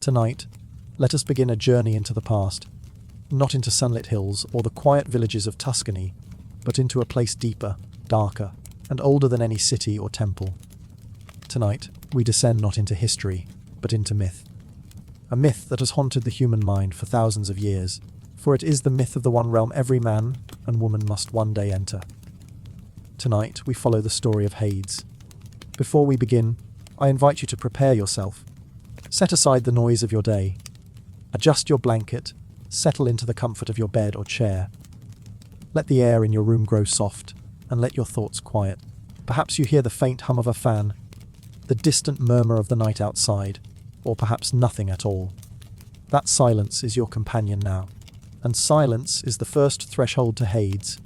Tonight, let us begin a journey into the past, not into sunlit hills or the quiet villages of Tuscany, but into a place deeper, darker, and older than any city or temple. Tonight, we descend not into history, but into myth. A myth that has haunted the human mind for thousands of years, for it is the myth of the one realm every man and woman must one day enter. Tonight, we follow the story of Hades. Before we begin, I invite you to prepare yourself. Set aside the noise of your day. Adjust your blanket, settle into the comfort of your bed or chair. Let the air in your room grow soft, and let your thoughts quiet. Perhaps you hear the faint hum of a fan, the distant murmur of the night outside, or perhaps nothing at all. That silence is your companion now, and silence is the first threshold to Hades,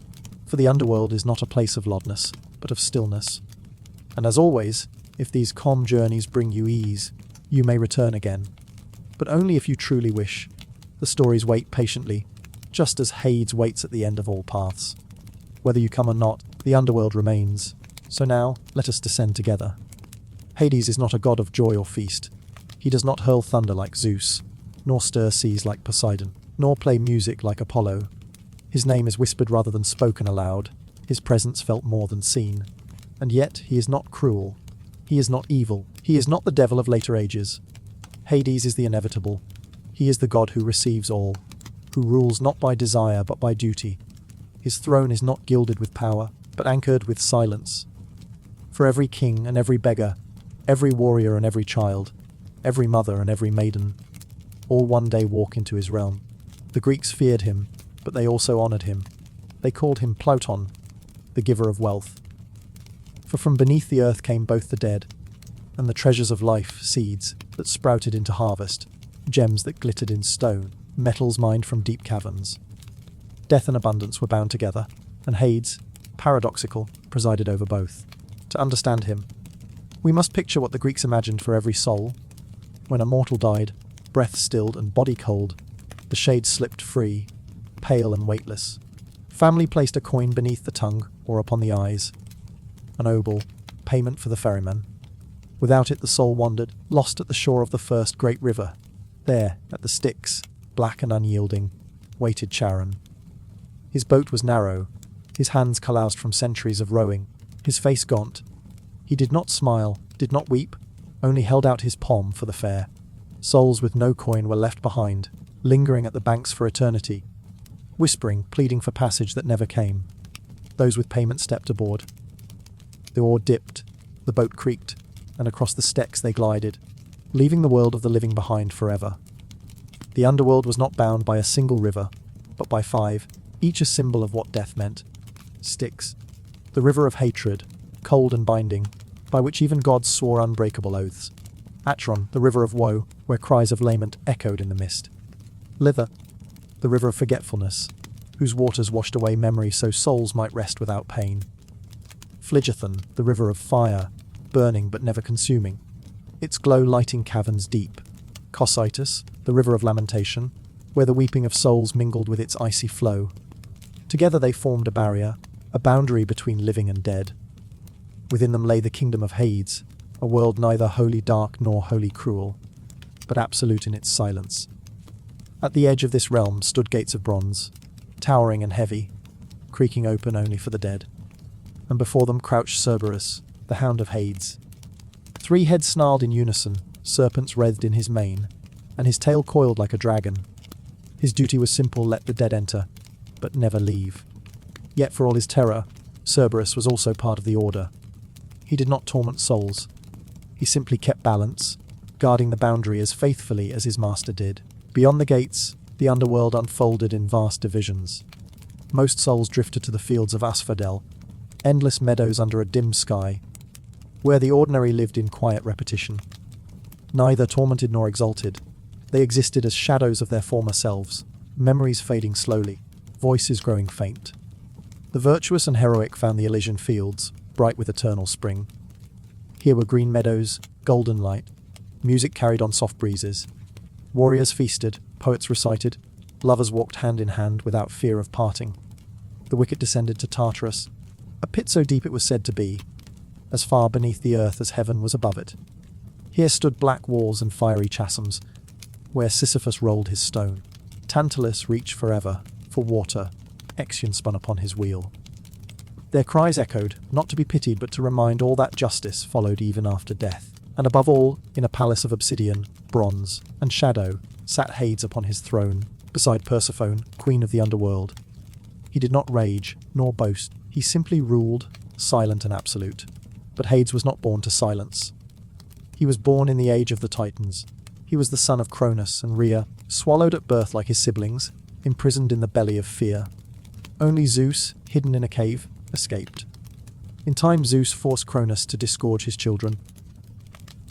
for the underworld is not a place of loudness, but of stillness. And as always, if these calm journeys bring you ease, you may return again, but only if you truly wish. The stories wait patiently, just as Hades waits at the end of all paths. Whether you come or not, the underworld remains. So now, let us descend together. Hades is not a god of joy or feast. He does not hurl thunder like Zeus, nor stir seas like Poseidon, nor play music like Apollo. His name is whispered rather than spoken aloud, his presence felt more than seen. And yet, he is not cruel. He is not evil. He is not the devil of later ages. Hades is the inevitable. He is the god who receives all, who rules not by desire but by duty. His throne is not gilded with power, but anchored with silence. For every king and every beggar, every warrior and every child, every mother and every maiden, all one day walk into his realm. The Greeks feared him, but they also honored him. They called him Plauton, the giver of wealth. For from beneath the earth came both the dead and the treasures of life, seeds that sprouted into harvest, gems that glittered in stone, metals mined from deep caverns. Death and abundance were bound together, and Hades, paradoxical, presided over both. To understand him, we must picture what the Greeks imagined for every soul. When a mortal died, breath stilled and body cold, the shade slipped free, pale and weightless. Family placed a coin beneath the tongue or upon the eyes, an obol, payment for the ferryman. Without it the soul wandered, lost at the shore of the first great river. There, at the Styx, black and unyielding, waited Charon. His boat was narrow, his hands calloused from centuries of rowing, his face gaunt. He did not smile, did not weep, only held out his palm for the fare. Souls with no coin were left behind, lingering at the banks for eternity, whispering, pleading for passage that never came. Those with payment stepped aboard. The oar dipped, the boat creaked, and across the Styx they glided, leaving the world of the living behind forever. The underworld was not bound by a single river, but by 5, each a symbol of what death meant. Styx, the river of hatred, cold and binding, by which even gods swore unbreakable oaths. Atron, the river of woe, where cries of lament echoed in the mist. Lither, the river of forgetfulness, whose waters washed away memory so souls might rest without pain. Phlegethon, the river of fire, burning but never consuming, its glow lighting caverns deep. Cocytus, the river of lamentation, where the weeping of souls mingled with its icy flow. Together they formed a barrier, a boundary between living and dead. Within them lay the kingdom of Hades, a world neither wholly dark nor wholly cruel, but absolute in its silence. At the edge of this realm stood gates of bronze, towering and heavy, creaking open only for the dead. And before them crouched Cerberus, the hound of Hades. 3 heads snarled in unison, serpents wreathed in his mane, and his tail coiled like a dragon. His duty was simple: let the dead enter, but never leave. Yet for all his terror, Cerberus was also part of the order. He did not torment souls. He simply kept balance, guarding the boundary as faithfully as his master did. Beyond the gates, the underworld unfolded in vast divisions. Most souls drifted to the fields of Asphodel, endless meadows under a dim sky, where the ordinary lived in quiet repetition. Neither tormented nor exalted, they existed as shadows of their former selves, memories fading slowly, voices growing faint. The virtuous and heroic found the Elysian fields, bright with eternal spring. Here were green meadows, golden light, music carried on soft breezes. Warriors feasted, poets recited, lovers walked hand in hand without fear of parting. The wicked descended to Tartarus, a pit so deep it was said to be, as far beneath the earth as heaven was above it. Here stood black walls and fiery chasms, where Sisyphus rolled his stone. Tantalus reached forever for water. Ixion spun upon his wheel. Their cries echoed, not to be pitied but to remind all that justice followed even after death. And above all, in a palace of obsidian, bronze, and shadow, sat Hades upon his throne, beside Persephone, queen of the underworld. He did not rage, nor boast. He simply ruled, silent and absolute. But Hades was not born to silence. He was born in the age of the Titans. He was the son of Cronus and Rhea, swallowed at birth like his siblings, imprisoned in the belly of fear. Only Zeus, hidden in a cave, escaped. In time Zeus forced Cronus to disgorge his children,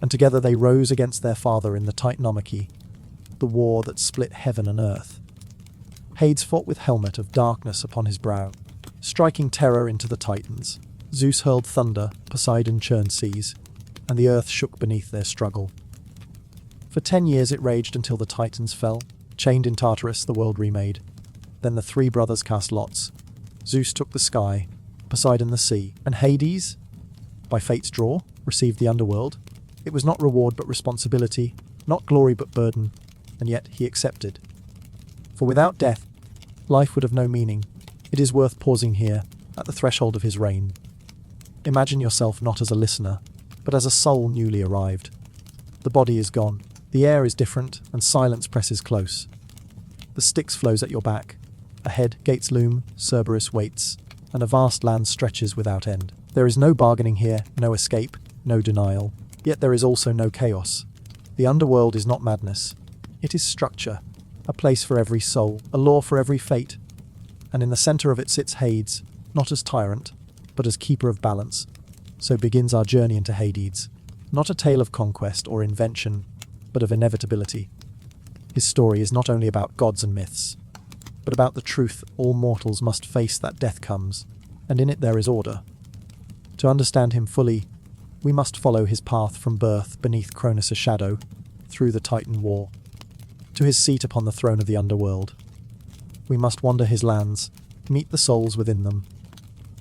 and together they rose against their father in the Titanomachy, the war that split heaven and earth. Hades fought with helmet of darkness upon his brow, striking terror into the Titans. Zeus hurled thunder, Poseidon churned seas, and the earth shook beneath their struggle. For 10 years it raged until the Titans fell, chained in Tartarus, the world remade. Then the three brothers cast lots. Zeus took the sky, Poseidon the sea, and Hades, by fate's draw, received the underworld. It was not reward but responsibility, not glory but burden, and yet he accepted. For without death, life would have no meaning. It is worth pausing here, at the threshold of his reign. Imagine yourself not as a listener, but as a soul newly arrived. The body is gone, the air is different, and silence presses close. The Styx flows at your back. Ahead, gates loom, Cerberus waits, and a vast land stretches without end. There is no bargaining here, no escape, no denial. Yet there is also no chaos. The underworld is not madness. It is structure, a place for every soul, a law for every fate. And in the center of it sits Hades, not as tyrant, but as keeper of balance. So begins our journey into Hades. Not a tale of conquest or invention, but of inevitability. His story is not only about gods and myths, but about the truth all mortals must face that death comes, and in it there is order. To understand him fully, we must follow his path from birth beneath Cronus' shadow, through the Titan war, to his seat upon the throne of the underworld. We must wander his lands, meet the souls within them,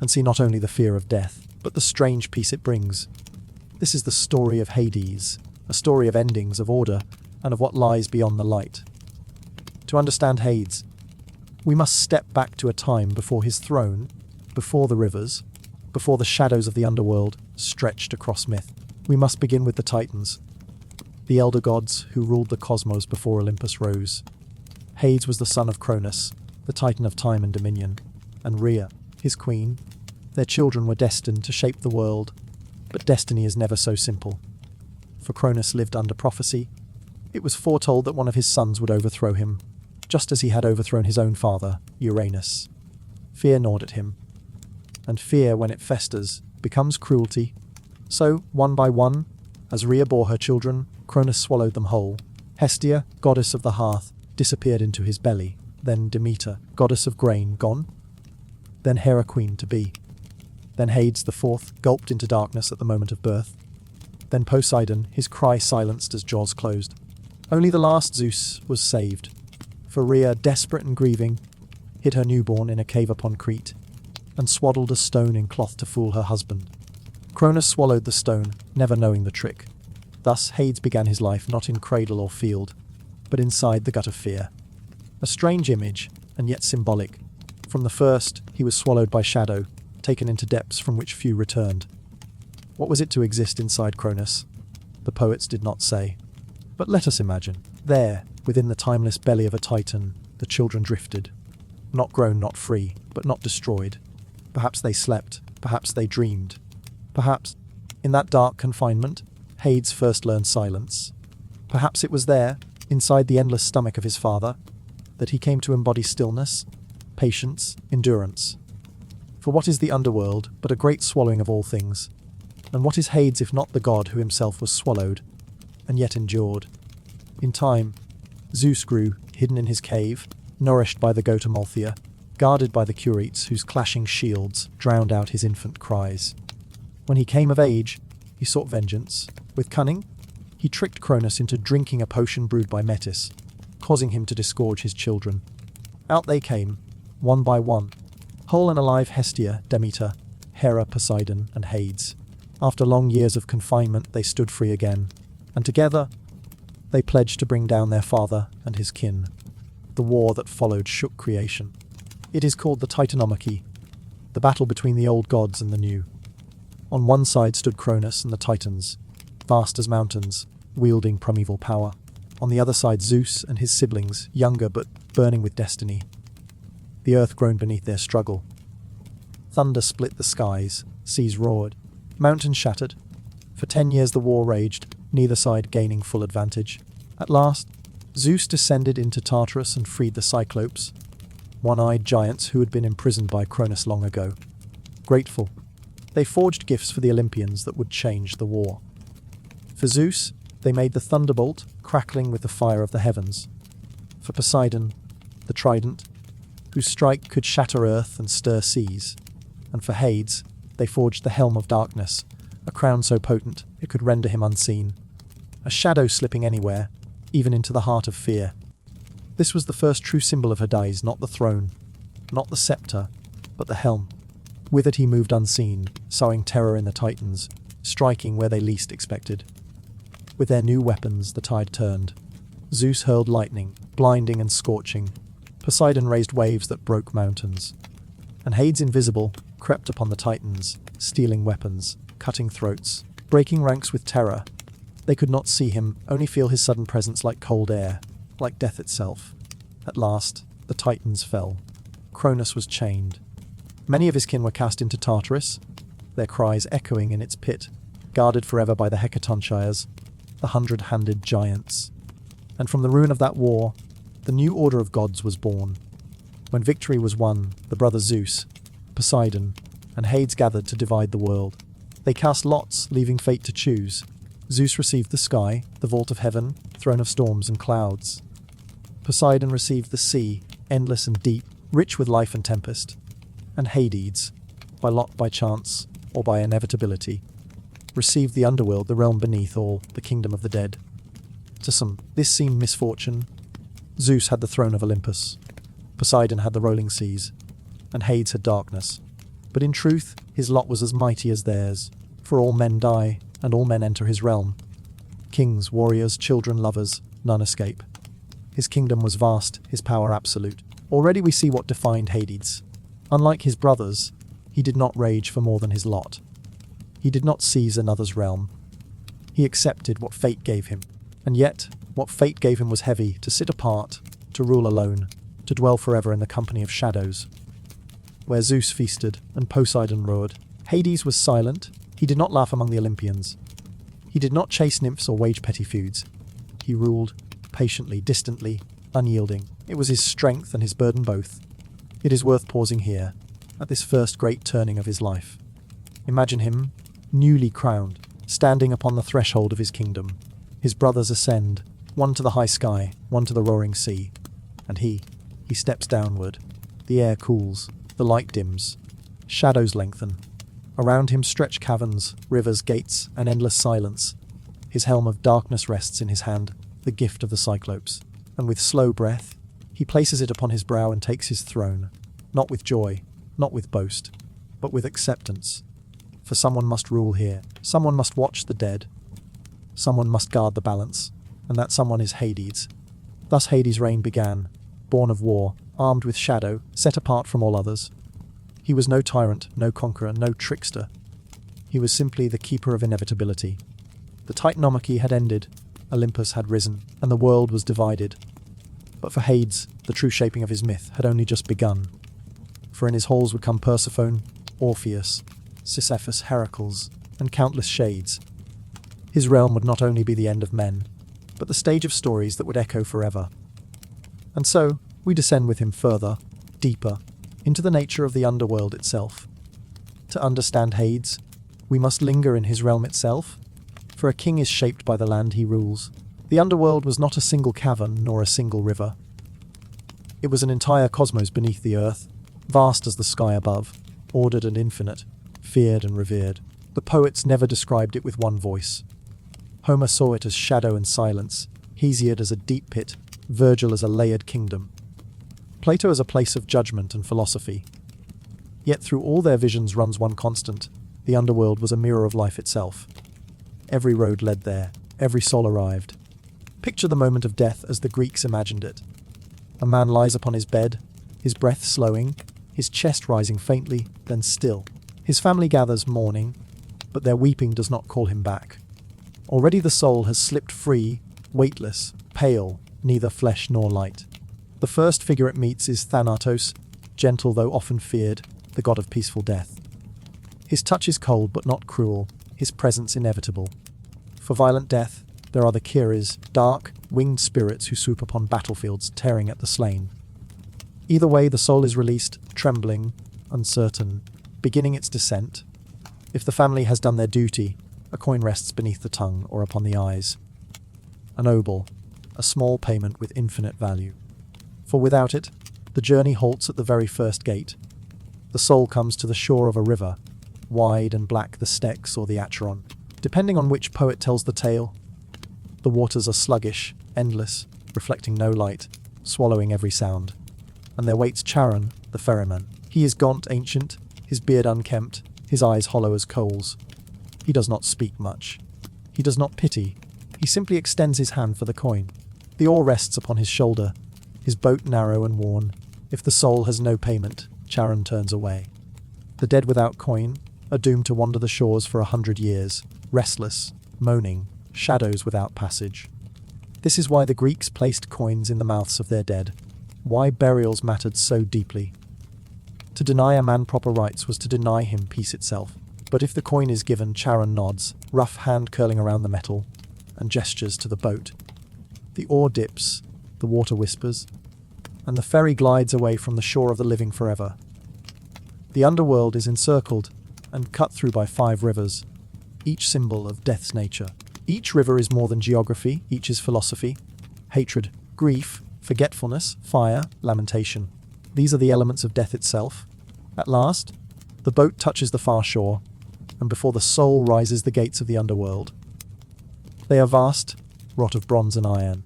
and see not only the fear of death, but the strange peace it brings. This is the story of Hades, a story of endings, of order, and of what lies beyond the light. To understand Hades, we must step back to a time before his throne, before the rivers, before the shadows of the underworld stretched across myth. We must begin with the Titans, the elder gods who ruled the cosmos before Olympus rose. Hades was the son of Cronus, the Titan of time and dominion, and Rhea, his queen. Their children were destined to shape the world, but destiny is never so simple. For Cronus lived under prophecy. It was foretold that one of his sons would overthrow him, just as he had overthrown his own father, Uranus. Fear gnawed at him, and fear, when it festers, becomes cruelty. So, one by one, as Rhea bore her children, Cronus swallowed them whole. Hestia, goddess of the hearth, disappeared into his belly. Then Demeter, goddess of grain, gone. Then Hera, queen to be. Then Hades the fourth, gulped into darkness at the moment of birth. Then Poseidon, his cry silenced as jaws closed. Only the last Zeus was saved. For Rhea, desperate and grieving, hid her newborn in a cave upon Crete, and swaddled a stone in cloth to fool her husband. Cronus swallowed the stone, never knowing the trick. Thus Hades began his life not in cradle or field, but inside the gut of fear. A strange image, and yet symbolic. From the first, he was swallowed by shadow, taken into depths from which few returned. What was it to exist inside Cronus? The poets did not say. But let us imagine. There, within the timeless belly of a Titan, the children drifted. Not grown, not free, but not destroyed. Perhaps they slept, perhaps they dreamed. Perhaps, in that dark confinement, Hades first learned silence. Perhaps it was there, inside the endless stomach of his father, that he came to embody stillness, patience, endurance. For what is the underworld but a great swallowing of all things? And what is Hades if not the god who himself was swallowed, and yet endured? In time, Zeus grew, hidden in his cave, nourished by the goat Amalthea, guarded by the Curetes whose clashing shields drowned out his infant cries. When he came of age, he sought vengeance. With cunning, he tricked Cronus into drinking a potion brewed by Metis, causing him to disgorge his children. Out they came, one by one, whole and alive Hestia, Demeter, Hera, Poseidon, and Hades. After long years of confinement, they stood free again, and together, They pledged to bring down their father and his kin. The war that followed shook creation. It is called the Titanomachy, the battle between the old gods and the new. On one side stood Cronus and the Titans, vast as mountains, wielding primeval power. On the other side Zeus and his siblings, younger but burning with destiny. The earth groaned beneath their struggle. Thunder split the skies, seas roared, mountains shattered. For 10 years the war raged, neither side gaining full advantage. At last, Zeus descended into Tartarus and freed the Cyclopes, one-eyed giants who had been imprisoned by Cronus long ago. Grateful, they forged gifts for the Olympians that would change the war. For Zeus, they made the thunderbolt, crackling with the fire of the heavens. For Poseidon, the trident, whose strike could shatter earth and stir seas. And for Hades, they forged the helm of darkness, a crown so potent it could render him unseen. A shadow slipping anywhere, even into the heart of fear. This was the first true symbol of Hades, not the throne, not the scepter, but the helm. With it he moved unseen, sowing terror in the Titans, striking where they least expected. With their new weapons, the tide turned. Zeus hurled lightning, blinding and scorching. Poseidon raised waves that broke mountains. And Hades, invisible, crept upon the Titans, stealing weapons, cutting throats, breaking ranks with terror. They could not see him, only feel his sudden presence like cold air, like death itself. At last, the Titans fell. Cronus was chained. Many of his kin were cast into Tartarus, their cries echoing in its pit, guarded forever by the Hecatonchires, the 100-handed giants. And from the ruin of that war, the new order of gods was born. When victory was won, the brothers Zeus, Poseidon, and Hades gathered to divide the world. They cast lots, leaving fate to choose. Zeus received the sky, the vault of heaven, throne of storms and clouds. Poseidon received the sea, endless and deep, rich with life and tempest. And Hades, by lot, by chance, or by inevitability, received the underworld, the realm beneath all, the kingdom of the dead. To some, this seemed misfortune. Zeus had the throne of Olympus, Poseidon had the rolling seas, and Hades had darkness. But in truth, his lot was as mighty as theirs, for all men die, and all men enter his realm. Kings, warriors, children, lovers, none escape. His kingdom was vast, his power absolute. Already we see what defined Hades. Unlike his brothers, he did not rage for more than his lot. He did not seize another's realm. He accepted what fate gave him. And yet, what fate gave him was heavy, to sit apart, to rule alone, to dwell forever in the company of shadows. Where Zeus feasted and Poseidon roared, Hades was silent. He did not laugh among the Olympians. He did not chase nymphs or wage petty feuds. He ruled, patiently, distantly, unyielding. It was his strength and his burden both. It is worth pausing here, at this first great turning of his life. Imagine him, newly crowned, standing upon the threshold of his kingdom. His brothers ascend, one to the high sky, one to the roaring sea. And he steps downward. The air cools, the light dims, shadows lengthen. Around him stretch caverns, rivers, gates, and endless silence. His helm of darkness rests in his hand, the gift of the Cyclopes. And with slow breath, he places it upon his brow and takes his throne, not with joy, not with boast, but with acceptance. For someone must rule here, someone must watch the dead, someone must guard the balance, and that someone is Hades. Thus Hades' reign began, born of war, armed with shadow, set apart from all others. He was no tyrant, no conqueror, no trickster. He was simply the keeper of inevitability. The Titanomachy had ended, Olympus had risen, and the world was divided. But for Hades, the true shaping of his myth had only just begun. For in his halls would come Persephone, Orpheus, Sisyphus, Heracles, and countless shades. His realm would not only be the end of men, but the stage of stories that would echo forever. And so, we descend with him further, deeper, into the nature of the underworld itself. To understand Hades, we must linger in his realm itself, for a king is shaped by the land he rules. The underworld was not a single cavern nor a single river. It was an entire cosmos beneath the earth, vast as the sky above, ordered and infinite, feared and revered. The poets never described it with one voice. Homer saw it as shadow and silence, Hesiod as a deep pit, Virgil as a layered kingdom, Plato as a place of judgment and philosophy. Yet through all their visions runs one constant: the underworld was a mirror of life itself. Every road led there, every soul arrived. Picture the moment of death as the Greeks imagined it. A man lies upon his bed, his breath slowing, his chest rising faintly, then still. His family gathers mourning, but their weeping does not call him back. Already the soul has slipped free, weightless, pale, neither flesh nor light. The first figure it meets is Thanatos, gentle though often feared, the god of peaceful death. His touch is cold but not cruel, his presence inevitable. For violent death, there are the Kyries, dark, winged spirits who swoop upon battlefields, tearing at the slain. Either way, the soul is released, trembling, uncertain, beginning its descent. If the family has done their duty, a coin rests beneath the tongue or upon the eyes. An obol, a small payment with infinite value. For without it, the journey halts at the very first gate. The soul comes to the shore of a river, wide and black the Styx or the Acheron, depending on which poet tells the tale. The waters are sluggish, endless, reflecting no light, swallowing every sound. And there waits Charon, the ferryman. He is gaunt, ancient, his beard unkempt, his eyes hollow as coals. He does not speak much. He does not pity. He simply extends his hand for the coin. The oar rests upon his shoulder, his boat narrow and worn. If the soul has no payment, Charon turns away. The dead without coin are doomed to wander the shores for 100 years, restless, moaning, shadows without passage. This is why the Greeks placed coins in the mouths of their dead, why burials mattered so deeply. To deny a man proper rites was to deny him peace itself. But if the coin is given, Charon nods, rough hand curling around the metal, and gestures to the boat. The oar dips, the water whispers, and the ferry glides away from the shore of the living forever. The underworld is encircled and cut through by 5 rivers, each symbol of death's nature. Each river is more than geography, each is philosophy, hatred, grief, forgetfulness, fire, lamentation. These are the elements of death itself. At last, the boat touches the far shore, and before the soul rises the gates of the underworld. They are vast, wrought of bronze and iron,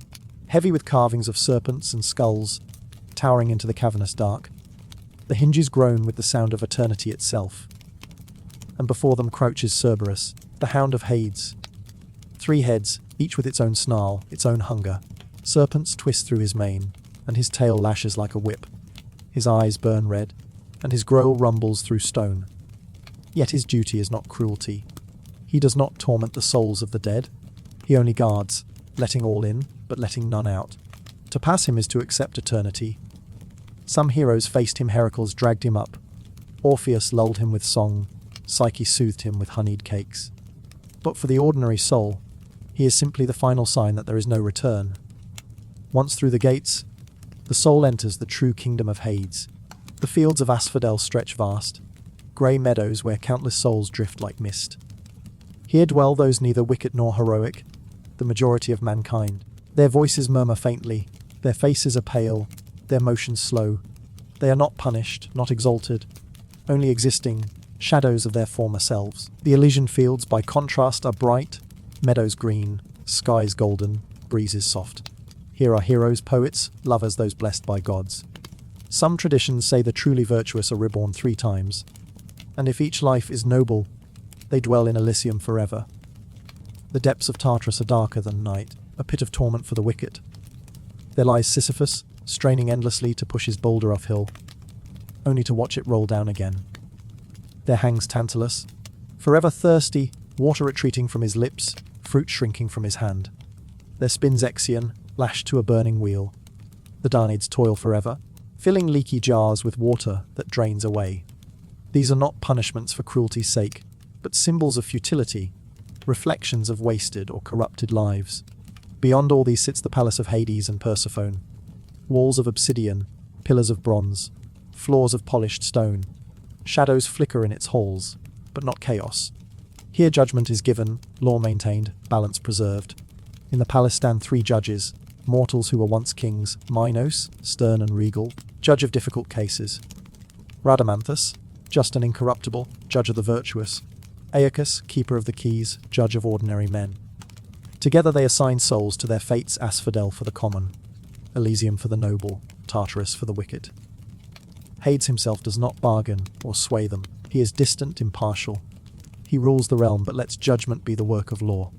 heavy with carvings of serpents and skulls, towering into the cavernous dark. The hinges groan with the sound of eternity itself. And before them crouches Cerberus, the hound of Hades. 3 heads, each with its own snarl, its own hunger. Serpents twist through his mane, and his tail lashes like a whip. His eyes burn red, and his growl rumbles through stone. Yet his duty is not cruelty. He does not torment the souls of the dead. He only guards, letting all in, but letting none out. To pass him is to accept eternity. Some heroes faced him, Heracles dragged him up. Orpheus lulled him with song, Psyche soothed him with honeyed cakes. But for the ordinary soul, he is simply the final sign that there is no return. Once through the gates, the soul enters the true kingdom of Hades. The fields of Asphodel stretch vast, grey meadows where countless souls drift like mist. Here dwell those neither wicked nor heroic, the majority of mankind. Their voices murmur faintly, their faces are pale, their motions slow. They are not punished, not exalted, only existing, shadows of their former selves. The Elysian fields, by contrast, are bright, meadows green, skies golden, breezes soft. Here are heroes, poets, lovers, those blessed by gods. Some traditions say the truly virtuous are reborn 3 times, and if each life is noble, they dwell in Elysium forever. The depths of Tartarus are darker than night, a pit of torment for the wicked. There lies Sisyphus, straining endlessly to push his boulder uphill, only to watch it roll down again. There hangs Tantalus, forever thirsty, water retreating from his lips, fruit shrinking from his hand. There spins Ixion, lashed to a burning wheel. The Danaids toil forever, filling leaky jars with water that drains away. These are not punishments for cruelty's sake, but symbols of futility, reflections of wasted or corrupted lives. Beyond all these sits the palace of Hades and Persephone. Walls of obsidian, pillars of bronze, floors of polished stone. Shadows flicker in its halls, but not chaos. Here judgment is given, law maintained, balance preserved. In the palace stand 3 judges, mortals who were once kings, Minos, stern and regal, judge of difficult cases. Rhadamanthus, just and incorruptible, judge of the virtuous. Aeacus, keeper of the keys, judge of ordinary men. Together they assign souls to their fates, Asphodel for the common, Elysium for the noble, Tartarus for the wicked. Hades himself does not bargain or sway them. He is distant, impartial. He rules the realm but lets judgment be the work of law.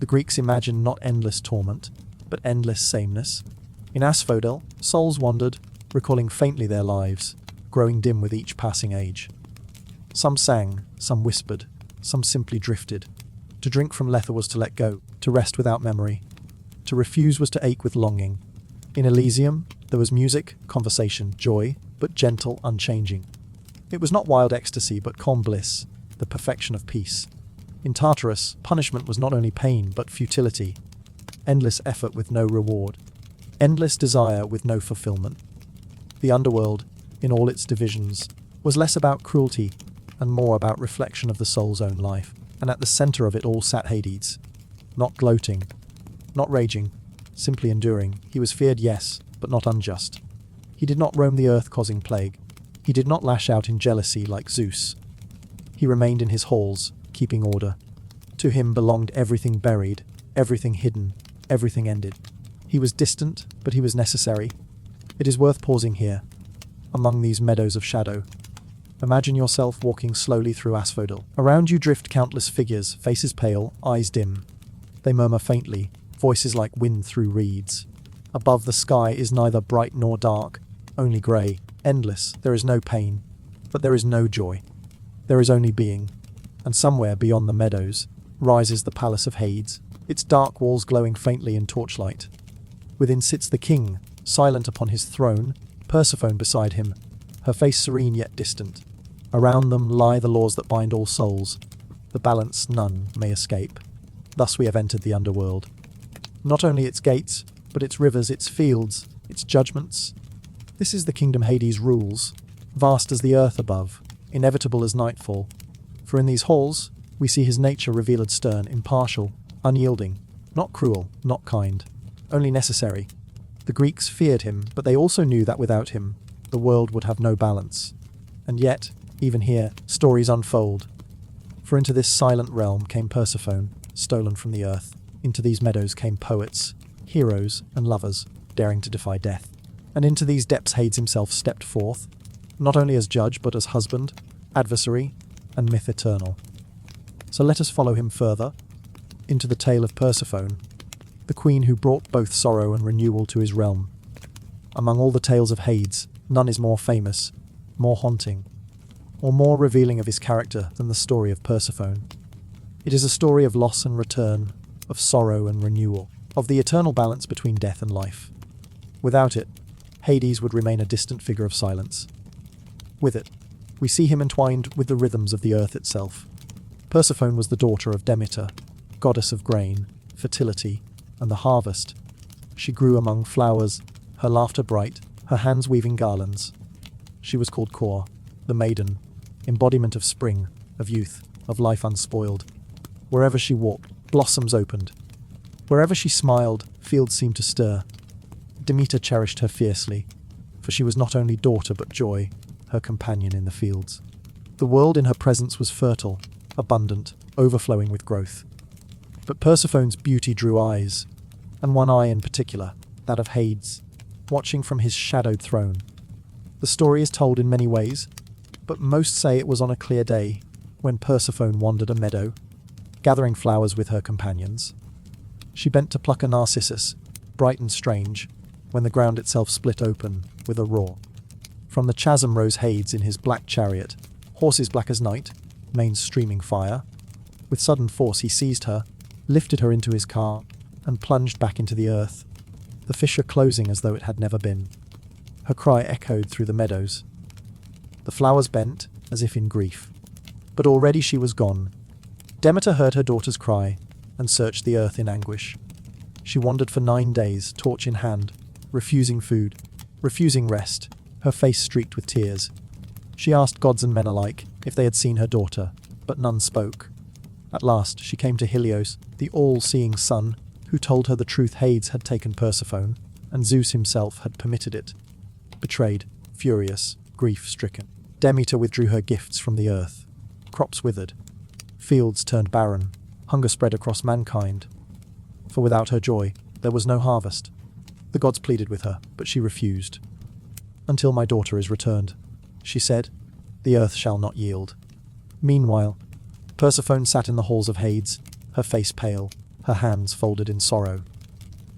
The Greeks imagined not endless torment, but endless sameness. In Asphodel, souls wandered, recalling faintly their lives, growing dim with each passing age. Some sang, some whispered, some simply drifted. To drink from Lethe was to let go, to rest without memory. To refuse was to ache with longing. In Elysium, there was music, conversation, joy, but gentle, unchanging. It was not wild ecstasy, but calm bliss, the perfection of peace. In Tartarus, punishment was not only pain, but futility. Endless effort with no reward. Endless desire with no fulfillment. The Underworld, in all its divisions, was less about cruelty and more about reflection of the soul's own life. And at the center of it all sat Hades. Not gloating, not raging, simply enduring. He was feared, yes, but not unjust. He did not roam the earth causing plague. He did not lash out in jealousy like Zeus. He remained in his halls, keeping order. To him belonged everything buried, everything hidden, everything ended. He was distant, but he was necessary. It is worth pausing here, among these meadows of shadow. Imagine yourself walking slowly through Asphodel. Around you drift countless figures, faces pale, eyes dim. They murmur faintly, voices like wind through reeds. Above the sky is neither bright nor dark, only grey, endless. There is no pain, but there is no joy. There is only being. And somewhere beyond the meadows rises the palace of Hades, its dark walls glowing faintly in torchlight. Within sits the king, silent upon his throne, Persephone beside him, her face serene yet distant. Around them lie the laws that bind all souls, the balance none may escape. Thus we have entered the Underworld. Not only its gates, but its rivers, its fields, its judgments. This is the kingdom Hades rules, vast as the earth above, inevitable as nightfall. For in these halls, we see his nature revealed stern, impartial, unyielding, not cruel, not kind, only necessary. The Greeks feared him, but they also knew that without him, the world would have no balance. And yet, even here, stories unfold. For into this silent realm came Persephone, stolen from the earth. Into these meadows came poets, heroes, and lovers, daring to defy death. And into these depths Hades himself stepped forth, not only as judge, but as husband, adversary, and myth eternal. So let us follow him further, into the tale of Persephone, the queen who brought both sorrow and renewal to his realm. Among all the tales of Hades, none is more famous, more haunting, or more revealing of his character than the story of Persephone. It is a story of loss and return, of sorrow and renewal, of the eternal balance between death and life. Without it, Hades would remain a distant figure of silence. With it, we see him entwined with the rhythms of the earth itself. Persephone was the daughter of Demeter, goddess of grain, fertility, and the harvest. She grew among flowers, her laughter bright, her hands weaving garlands. She was called Kor, the maiden, embodiment of spring, of youth, of life unspoiled. Wherever she walked, blossoms opened. Wherever she smiled, fields seemed to stir. Demeter cherished her fiercely, for she was not only daughter but joy, her companion in the fields. The world in her presence was fertile, abundant, overflowing with growth. But Persephone's beauty drew eyes, and one eye in particular, that of Hades, watching from his shadowed throne. The story is told in many ways, but most say it was on a clear day, when Persephone wandered a meadow, gathering flowers with her companions. She bent to pluck a narcissus, bright and strange, when the ground itself split open with a roar. From the chasm rose Hades in his black chariot, horses black as night, manes streaming fire. With sudden force he seized her, lifted her into his car, and plunged back into the earth, the fissure closing as though it had never been. Her cry echoed through the meadows. The flowers bent, as if in grief. But already she was gone. Demeter heard her daughter's cry, and searched the earth in anguish. She wandered for 9 days, torch in hand, refusing food, refusing rest, her face streaked with tears. She asked gods and men alike if they had seen her daughter, but none spoke. At last she came to Helios, the all-seeing sun, who told her the truth: Hades had taken Persephone, and Zeus himself had permitted it. Betrayed, furious, grief-stricken, Demeter withdrew her gifts from the earth. Crops withered, fields turned barren, hunger spread across mankind. For without her joy, there was no harvest. The gods pleaded with her, but she refused. "Until my daughter is returned," she said, "the earth shall not yield." Meanwhile, Persephone sat in the halls of Hades, her face pale, her hands folded in sorrow.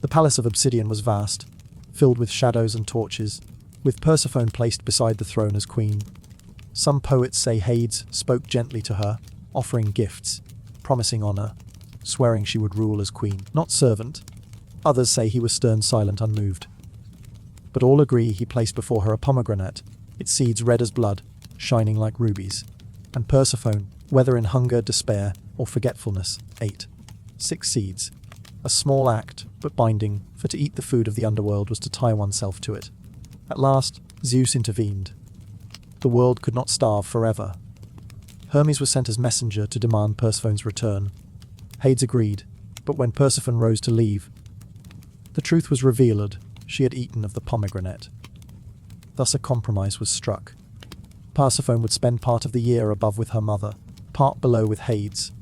The palace of obsidian was vast, filled with shadows and torches, with Persephone placed beside the throne as queen. Some poets say Hades spoke gently to her, offering gifts, promising honor, swearing she would rule as queen, not servant. Others say he was stern, silent, unmoved. But all agree he placed before her a pomegranate, its seeds red as blood, shining like rubies. And Persephone, whether in hunger, despair, or forgetfulness, ate 6 seeds. A small act, but binding, for to eat the food of the underworld was to tie oneself to it. At last, Zeus intervened. The world could not starve forever. Hermes was sent as messenger to demand Persephone's return. Hades agreed, but when Persephone rose to leave, the truth was revealed: she had eaten of the pomegranate. Thus a compromise was struck. Persephone would spend part of the year above with her mother, part below with Hades.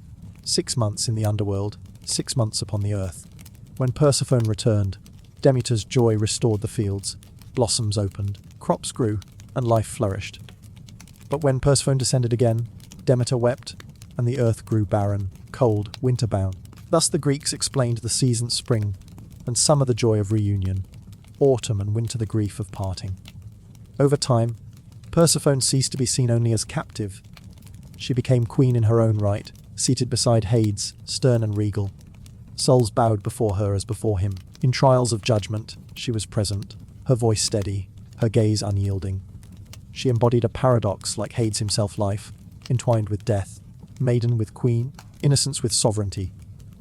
6 months in the underworld, 6 months upon the earth. When Persephone returned, Demeter's joy restored the fields, blossoms opened, crops grew, and life flourished. But when Persephone descended again, Demeter wept, and the earth grew barren, cold, winter-bound. Thus the Greeks explained the season's spring, and summer the joy of reunion, autumn and winter the grief of parting. Over time, Persephone ceased to be seen only as captive. She became queen in her own right, seated beside Hades, stern and regal. Souls bowed before her as before him. In trials of judgment, she was present, her voice steady, her gaze unyielding. She embodied a paradox like Hades himself: life, entwined with death, maiden with queen, innocence with sovereignty.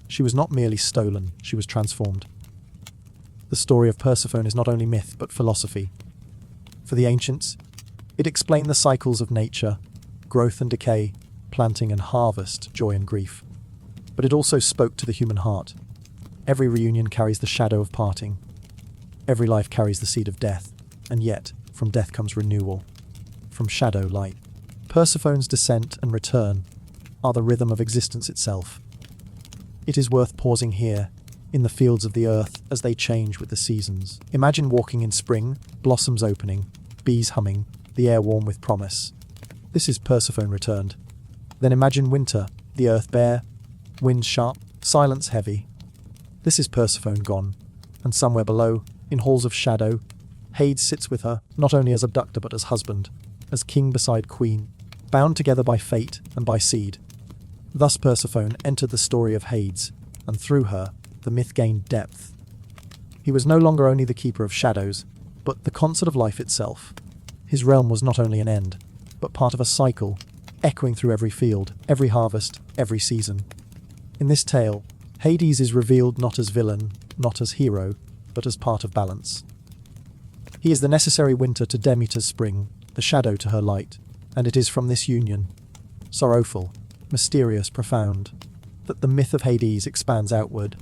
She was not merely stolen, she was transformed. The story of Persephone is not only myth but philosophy. For the ancients, it explained the cycles of nature, growth and decay, planting and harvest, joy and grief. But it also spoke to the human heart. Every reunion carries the shadow of parting. Every life carries the seed of death, and yet, from death comes renewal. From shadow, light. Persephone's descent and return are the rhythm of existence itself. It is worth pausing here, in the fields of the earth, as they change with the seasons. Imagine walking in spring, blossoms opening, bees humming, the air warm with promise. This is Persephone returned. Then imagine winter, the earth bare, winds sharp, silence heavy. This is Persephone gone, and somewhere below, in halls of shadow, Hades sits with her, not only as abductor but as husband, as king beside queen, bound together by fate and by seed. Thus Persephone entered the story of Hades, and through her, the myth gained depth. He was no longer only the keeper of shadows, but the concert of life itself. His realm was not only an end, but part of a cycle, echoing through every field, every harvest, every season. In this tale, Hades is revealed not as villain, not as hero, but as part of balance. He is the necessary winter to Demeter's spring, the shadow to her light, and it is from this union, sorrowful, mysterious, profound, that the myth of Hades expands outward,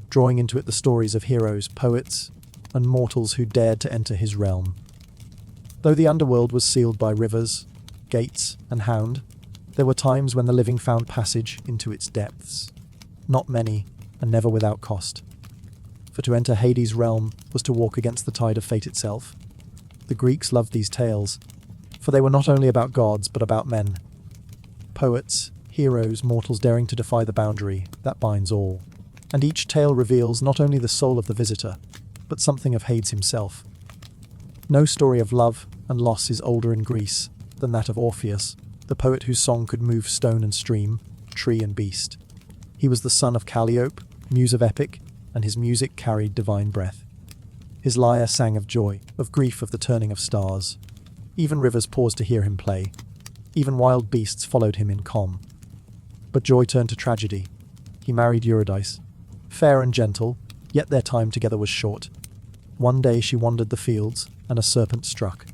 drawing into it the stories of heroes, poets, and mortals who dared to enter his realm. Though the underworld was sealed by rivers, gates, and hound, there were times when the living found passage into its depths. Not many, and never without cost. For to enter Hades' realm was to walk against the tide of fate itself. The Greeks loved these tales, for they were not only about gods but about men. Poets, heroes, mortals daring to defy the boundary that binds all. And each tale reveals not only the soul of the visitor, but something of Hades himself. No story of love and loss is older in Greece than that of Orpheus, the poet whose song could move stone and stream, tree and beast. He was the son of Calliope, muse of epic, and his music carried divine breath. His lyre sang of joy, of grief, of the turning of stars. Even rivers paused to hear him play. Even wild beasts followed him in calm. But joy turned to tragedy. He married Eurydice, fair and gentle, yet their time together was short. One day she wandered the fields, and a serpent struck.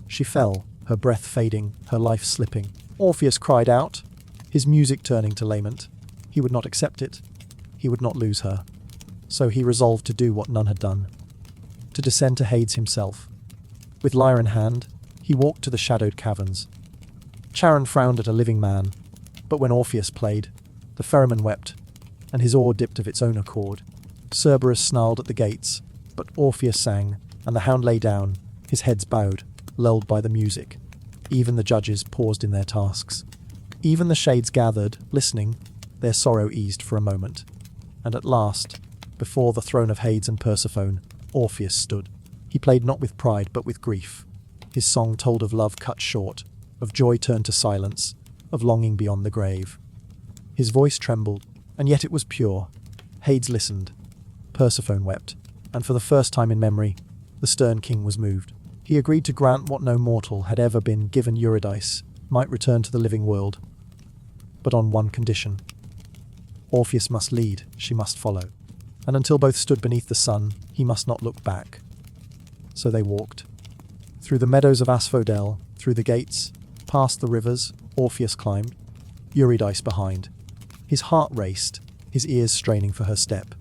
She fell, her breath fading, her life slipping. Orpheus cried out, his music turning to lament. He would not accept it. He would not lose her. So he resolved to do what none had done, to descend to Hades himself. With lyre in hand, he walked to the shadowed caverns. Charon frowned at a living man, but when Orpheus played, the ferryman wept, and his oar dipped of its own accord. Cerberus snarled at the gates, but Orpheus sang, and the hound lay down, his heads bowed, lulled by the music. Even the judges paused in their tasks. Even the shades gathered, listening, their sorrow eased for a moment. And at last, Before the throne of Hades and Persephone, Orpheus stood. He played not with pride, but with grief. His song told of love cut short, of joy turned to silence, of longing beyond the grave. His voice trembled, and yet it was pure. Hades listened. Persephone wept, and for the first time in memory, the stern king was moved. He agreed to grant what no mortal had ever been given. Eurydice might return to the living world, but on one condition. Orpheus must lead, she must follow. And until both stood beneath the sun, he must not look back. So they walked. Through the meadows of Asphodel, through the gates, past the rivers, Orpheus climbed, Eurydice behind. His heart raced, his ears straining for her step.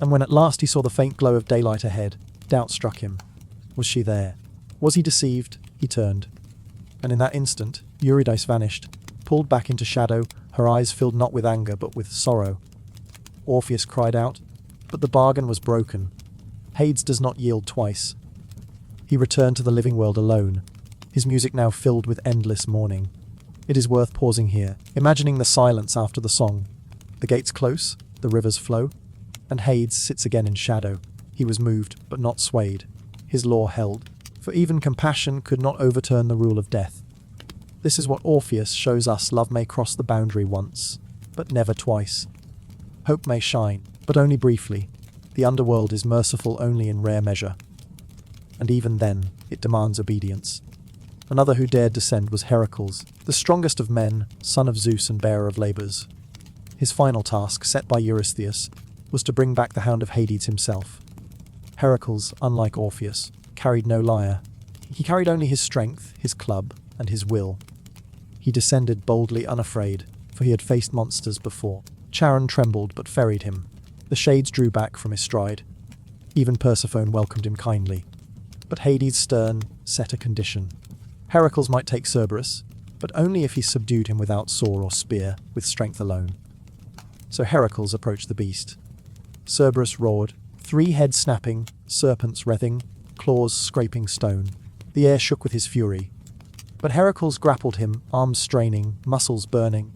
And when at last he saw the faint glow of daylight ahead, doubt struck him. Was she there? Was he deceived? He turned. And in that instant, Eurydice vanished, pulled back into shadow, her eyes filled not with anger but with sorrow. Orpheus cried out, but the bargain was broken. Hades does not yield twice. He returned to the living world alone, his music now filled with endless mourning. It is worth pausing here, imagining the silence after the song. The gates close, the rivers flow, and Hades sits again in shadow. He was moved, but not swayed. His law held, for even compassion could not overturn the rule of death. This is what Orpheus shows us: love may cross the boundary once, but never twice. Hope may shine, but only briefly. The underworld is merciful only in rare measure. And even then, it demands obedience. Another who dared descend was Heracles, the strongest of men, son of Zeus and bearer of labours. His final task, set by Eurystheus, was to bring back the Hound of Hades himself. Heracles, unlike Orpheus, carried no lyre. He carried only his strength, his club, and his will. He descended boldly, unafraid, for he had faced monsters before. Charon trembled but ferried him. The shades drew back from his stride. Even Persephone welcomed him kindly. But Hades, stern, set a condition. Heracles might take Cerberus, but only if he subdued him without sword or spear, with strength alone. So Heracles approached the beast. Cerberus roared, 3 heads snapping, serpents writhing, claws scraping stone. The air shook with his fury. But Heracles grappled him, arms straining, muscles burning,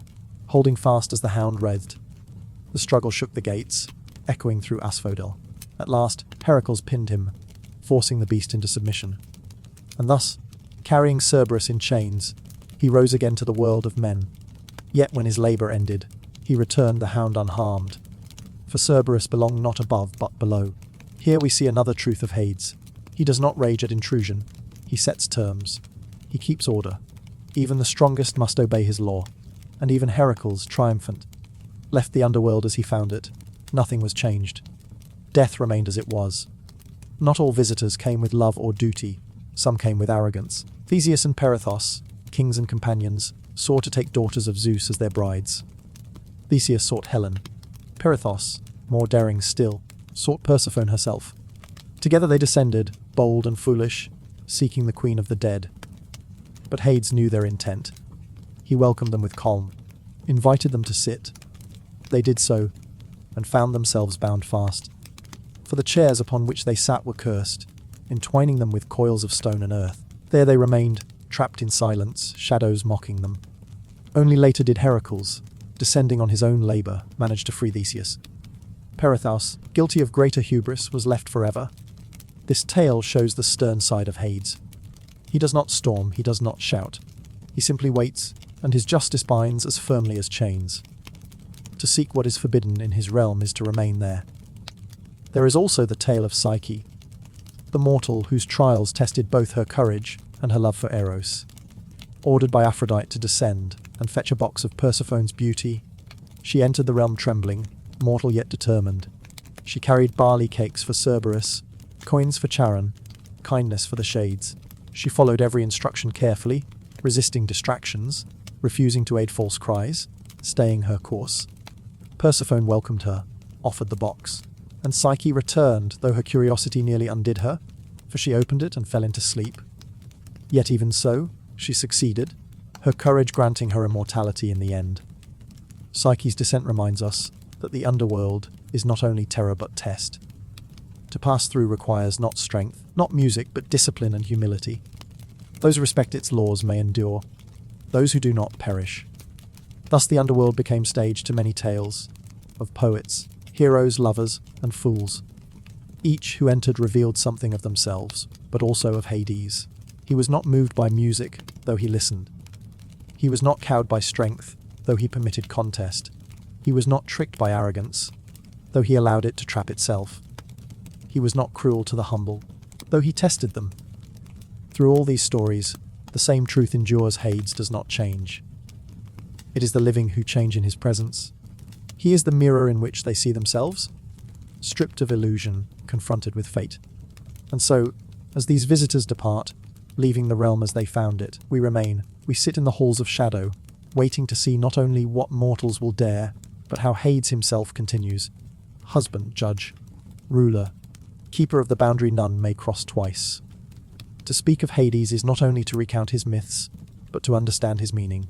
holding fast as the hound writhed. The struggle shook the gates, echoing through Asphodel. At last, Heracles pinned him, forcing the beast into submission. And thus, carrying Cerberus in chains, he rose again to the world of men. Yet when his labour ended, he returned the hound unharmed. For Cerberus belonged not above but below. Here we see another truth of Hades. He does not rage at intrusion. He sets terms. He keeps order. Even the strongest must obey his law. And even Heracles, triumphant, left the underworld as he found it. Nothing was changed. Death remained as it was. Not all visitors came with love or duty. Some came with arrogance. Theseus and Perithous, kings and companions, sought to take daughters of Zeus as their brides. Theseus sought Helen. Perithous, more daring still, sought Persephone herself. Together they descended, bold and foolish, seeking the queen of the dead. But Hades knew their intent. He welcomed them with calm, invited them to sit. They did so, and found themselves bound fast. For the chairs upon which they sat were cursed, entwining them with coils of stone and earth. There they remained, trapped in silence, shadows mocking them. Only later did Heracles, descending on his own labour, manage to free Theseus. Perithous, guilty of greater hubris, was left forever. This tale shows the stern side of Hades. He does not storm, he does not shout. He simply waits, and his justice binds as firmly as chains. To seek what is forbidden in his realm is to remain there. There is also the tale of Psyche, the mortal whose trials tested both her courage and her love for Eros. Ordered by Aphrodite to descend and fetch a box of Persephone's beauty, she entered the realm trembling, mortal yet determined. She carried barley cakes for Cerberus, coins for Charon, kindness for the shades. She followed every instruction carefully, resisting distractions, refusing to aid false cries, staying her course. Persephone welcomed her, offered the box, and Psyche returned, though her curiosity nearly undid her, for she opened it and fell into sleep. Yet even so, she succeeded, her courage granting her immortality in the end. Psyche's descent reminds us that the underworld is not only terror but test. To pass through requires not strength, not music, but discipline and humility. Those who respect its laws may endure. Those who do not perish. Thus the underworld became stage to many tales, of poets, heroes, lovers, and fools. Each who entered revealed something of themselves, but also of Hades. He was not moved by music, though he listened. He was not cowed by strength, though he permitted contest. He was not tricked by arrogance, though he allowed it to trap itself. He was not cruel to the humble, though he tested them. Through all these stories, the same truth endures: Hades does not change. It is the living who change in his presence. He is the mirror in which they see themselves, stripped of illusion, confronted with fate. And so, as these visitors depart, leaving the realm as they found it, we remain. We sit in the halls of shadow, waiting to see not only what mortals will dare, but how Hades himself continues. Husband, judge, ruler, keeper of the boundary none may cross twice. To speak of Hades is not only to recount his myths, but to understand his meaning.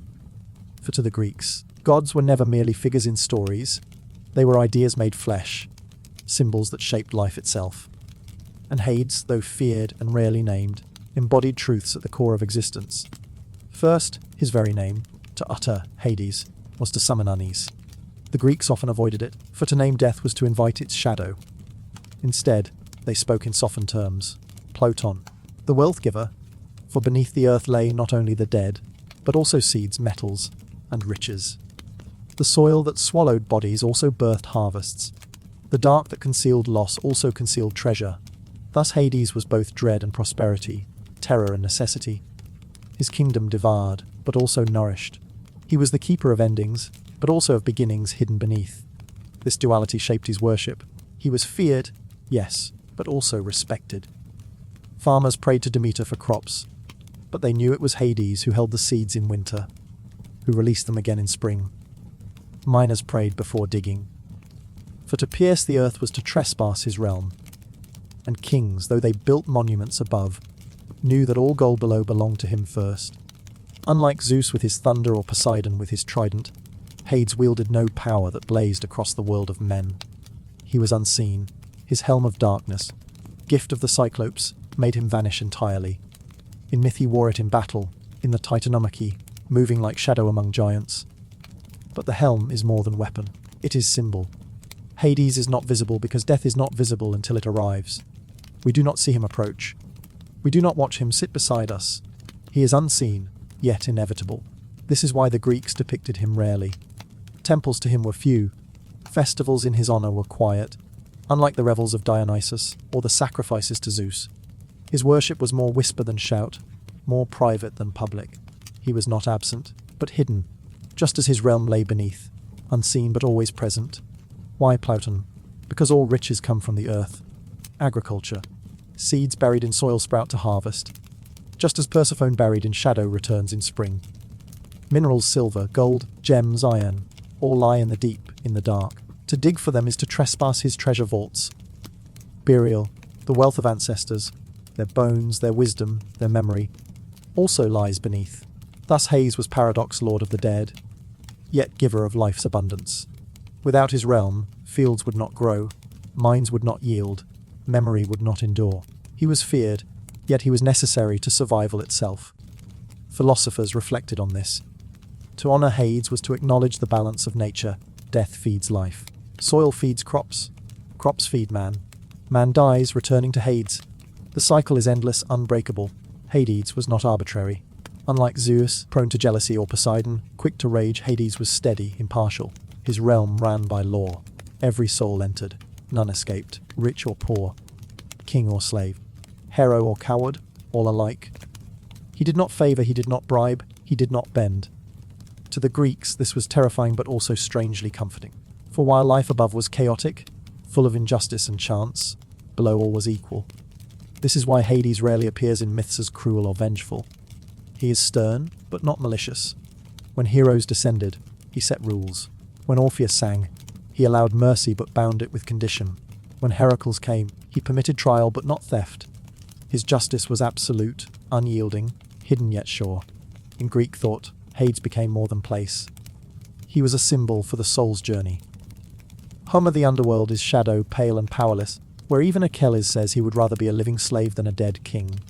For to the Greeks, gods were never merely figures in stories. They were ideas made flesh, symbols that shaped life itself. And Hades, though feared and rarely named, embodied truths at the core of existence. First, his very name, to utter Hades, was to summon unease. The Greeks often avoided it, for to name death was to invite its shadow. Instead, they spoke in softened terms. Ploton, the wealth giver, for beneath the earth lay not only the dead, but also seeds, metals, and riches. The soil that swallowed bodies also birthed harvests. The dark that concealed loss also concealed treasure. Thus Hades was both dread and prosperity, terror and necessity. His kingdom devoured, but also nourished. He was the keeper of endings, but also of beginnings hidden beneath. This duality shaped his worship. He was feared, yes, but also respected. Farmers prayed to Demeter for crops, but they knew it was Hades who held the seeds in winter, who released them again in spring. Miners prayed before digging, for to pierce the earth was to trespass his realm. And kings, though they built monuments above, knew that all gold below belonged to him first. Unlike Zeus with his thunder or Poseidon with his trident, Hades wielded no power that blazed across the world of men. He was unseen. His helm of darkness, gift of the Cyclopes, made him vanish entirely. In myth he wore it in battle, in the Titanomachy, moving like shadow among giants. But the helm is more than weapon. It is symbol. Hades is not visible because death is not visible until it arrives. We do not see him approach. We do not watch him sit beside us. He is unseen, yet inevitable. This is why the Greeks depicted him rarely. Temples to him were few. Festivals in his honor were quiet, unlike the revels of Dionysus or the sacrifices to Zeus. His worship was more whisper than shout, more private than public. He was not absent, but hidden, just as his realm lay beneath, unseen but always present. Why Ploton? Because all riches come from the earth. Agriculture. Seeds buried in soil sprout to harvest, just as Persephone buried in shadow returns in spring. Minerals, silver, gold, gems, iron, all lie in the deep, in the dark. To dig for them is to trespass his treasure vaults. Burial, the wealth of ancestors, their bones, their wisdom, their memory, also lies beneath. Thus Hades was Paradox, lord of the dead, yet giver of life's abundance. Without his realm, fields would not grow, mines would not yield, memory would not endure. He was feared, yet he was necessary to survival itself. Philosophers reflected on this. To honor Hades was to acknowledge the balance of nature. Death feeds life. Soil feeds crops. Crops feed man. Man dies, returning to Hades. The cycle is endless, unbreakable. Hades was not arbitrary. Unlike Zeus, prone to jealousy, or Poseidon, quick to rage, Hades was steady, impartial. His realm ran by law. Every soul entered. None escaped, rich or poor, king or slave, hero or coward, all alike. He did not favor, he did not bribe, he did not bend. To the Greeks, this was terrifying but also strangely comforting. For while life above was chaotic, full of injustice and chance, below all was equal. This is why Hades rarely appears in myths as cruel or vengeful. He is stern, but not malicious. When heroes descended, he set rules. When Orpheus sang, he allowed mercy but bound it with condition. When Heracles came, he permitted trial but not theft. His justice was absolute, unyielding, hidden yet sure. In Greek thought, Hades became more than place. He was a symbol for the soul's journey. Home of the Underworld is shadow, pale and powerless, where even Achilles says he would rather be a living slave than a dead king.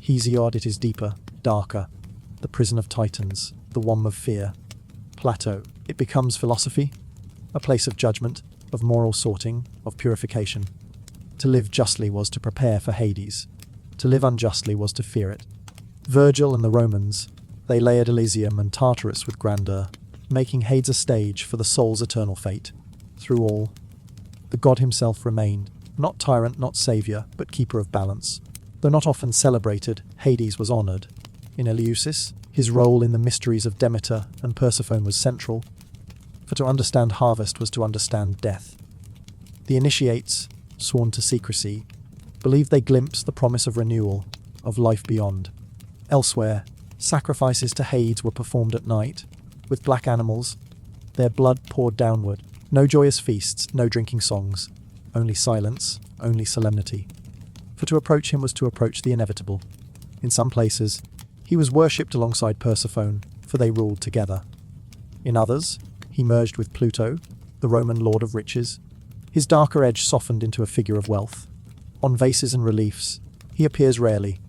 Hesiod, it is deeper, darker, the prison of titans, the womb of fear. Plato, it becomes philosophy, a place of judgment, of moral sorting, of purification. To live justly was to prepare for Hades. To live unjustly was to fear it. Virgil and the Romans, they layered Elysium and Tartarus with grandeur, making Hades a stage for the soul's eternal fate. Through all, the god himself remained, not tyrant, not saviour, but keeper of balance. Though not often celebrated, Hades was honoured. In Eleusis, his role in the mysteries of Demeter and Persephone was central, for to understand harvest was to understand death. The initiates, sworn to secrecy, believed they glimpsed the promise of renewal, of life beyond. Elsewhere, sacrifices to Hades were performed at night, with black animals, their blood poured downward. No joyous feasts, no drinking songs, only silence, only solemnity. For to approach him was to approach the inevitable. In some places, he was worshipped alongside Persephone, for they ruled together. In others, he merged with Pluto, the Roman lord of riches. His darker edge softened into a figure of wealth. On vases and reliefs, he appears rarely.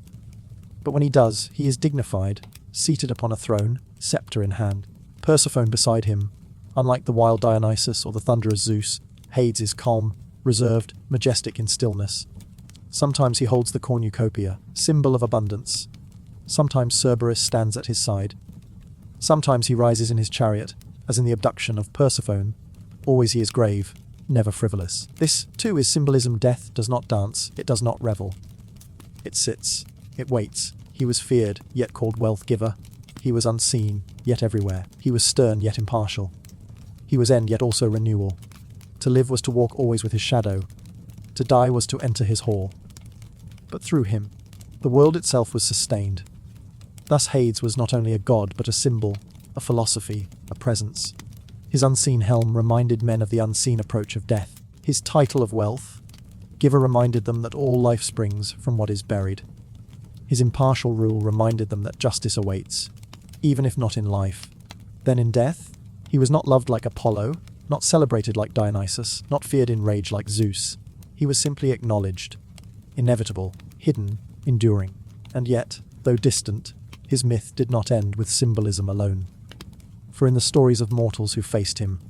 But when he does, he is dignified, seated upon a throne, scepter in hand. Persephone beside him. Unlike the wild Dionysus or the thunderous Zeus, Hades is calm, reserved, majestic in stillness. Sometimes he holds the cornucopia, symbol of abundance. Sometimes Cerberus stands at his side. Sometimes he rises in his chariot, as in the abduction of Persephone. Always he is grave, never frivolous. This, too, is symbolism. Death does not dance, it does not revel. It sits, it waits. He was feared, yet called wealth-giver. He was unseen, yet everywhere. He was stern, yet impartial. He was end, yet also renewal. To live was to walk always with his shadow. To die was to enter his hall. But through him, the world itself was sustained. Thus Hades was not only a god, but a symbol, a philosophy, a presence. His unseen helm reminded men of the unseen approach of death. His title of wealth, giver, reminded them that all life springs from what is buried. His impartial rule reminded them that justice awaits, even if not in life. Then in death, he was not loved like Apollo, not celebrated like Dionysus, not feared in rage like Zeus. He was simply acknowledged, inevitable, hidden, enduring. And yet, though distant, his myth did not end with symbolism alone. For in the stories of mortals who faced him,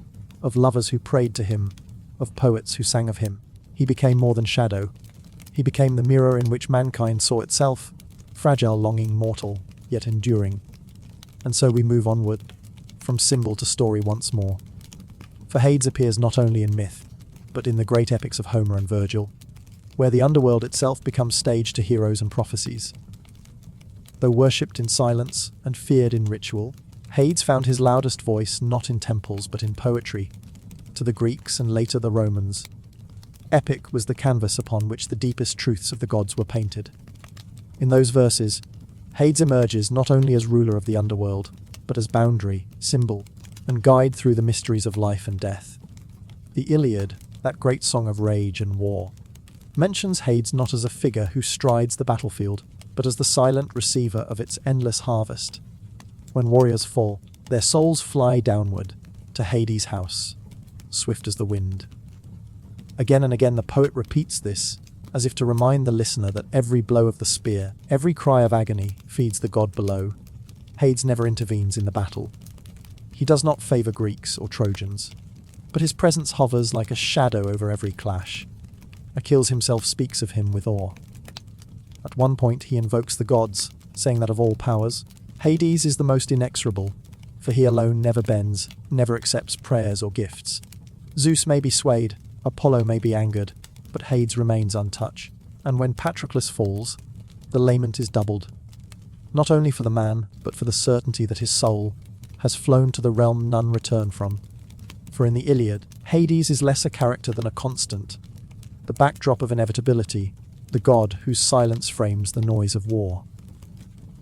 of lovers who prayed to him, of poets who sang of him, he became more than shadow. He became the mirror in which mankind saw itself, fragile, longing, mortal, yet enduring. And so we move onward, from symbol to story once more. For Hades appears not only in myth, but in the great epics of Homer and Virgil, where the underworld itself becomes stage to heroes and prophecies. Though worshipped in silence and feared in ritual, Hades found his loudest voice not in temples but in poetry. To the Greeks and later the Romans, epic was the canvas upon which the deepest truths of the gods were painted. In those verses, Hades emerges not only as ruler of the underworld, but as boundary, symbol, and guide through the mysteries of life and death. The Iliad, that great song of rage and war, mentions Hades not as a figure who strides the battlefield, but as the silent receiver of its endless harvest. When warriors fall, their souls fly downward to Hades' house, swift as the wind. Again and again the poet repeats this, as if to remind the listener that every blow of the spear, every cry of agony, feeds the god below. Hades never intervenes in the battle. He does not favour Greeks or Trojans, but his presence hovers like a shadow over every clash. Achilles himself speaks of him with awe. At one point he invokes the gods, saying that of all powers, Hades is the most inexorable, for he alone never bends, never accepts prayers or gifts. Zeus may be swayed, Apollo may be angered, but Hades remains untouched, and when Patroclus falls, the lament is doubled. Not only for the man, but for the certainty that his soul has flown to the realm none return from. For in the Iliad, Hades is less a character than a constant, the backdrop of inevitability, the god whose silence frames the noise of war.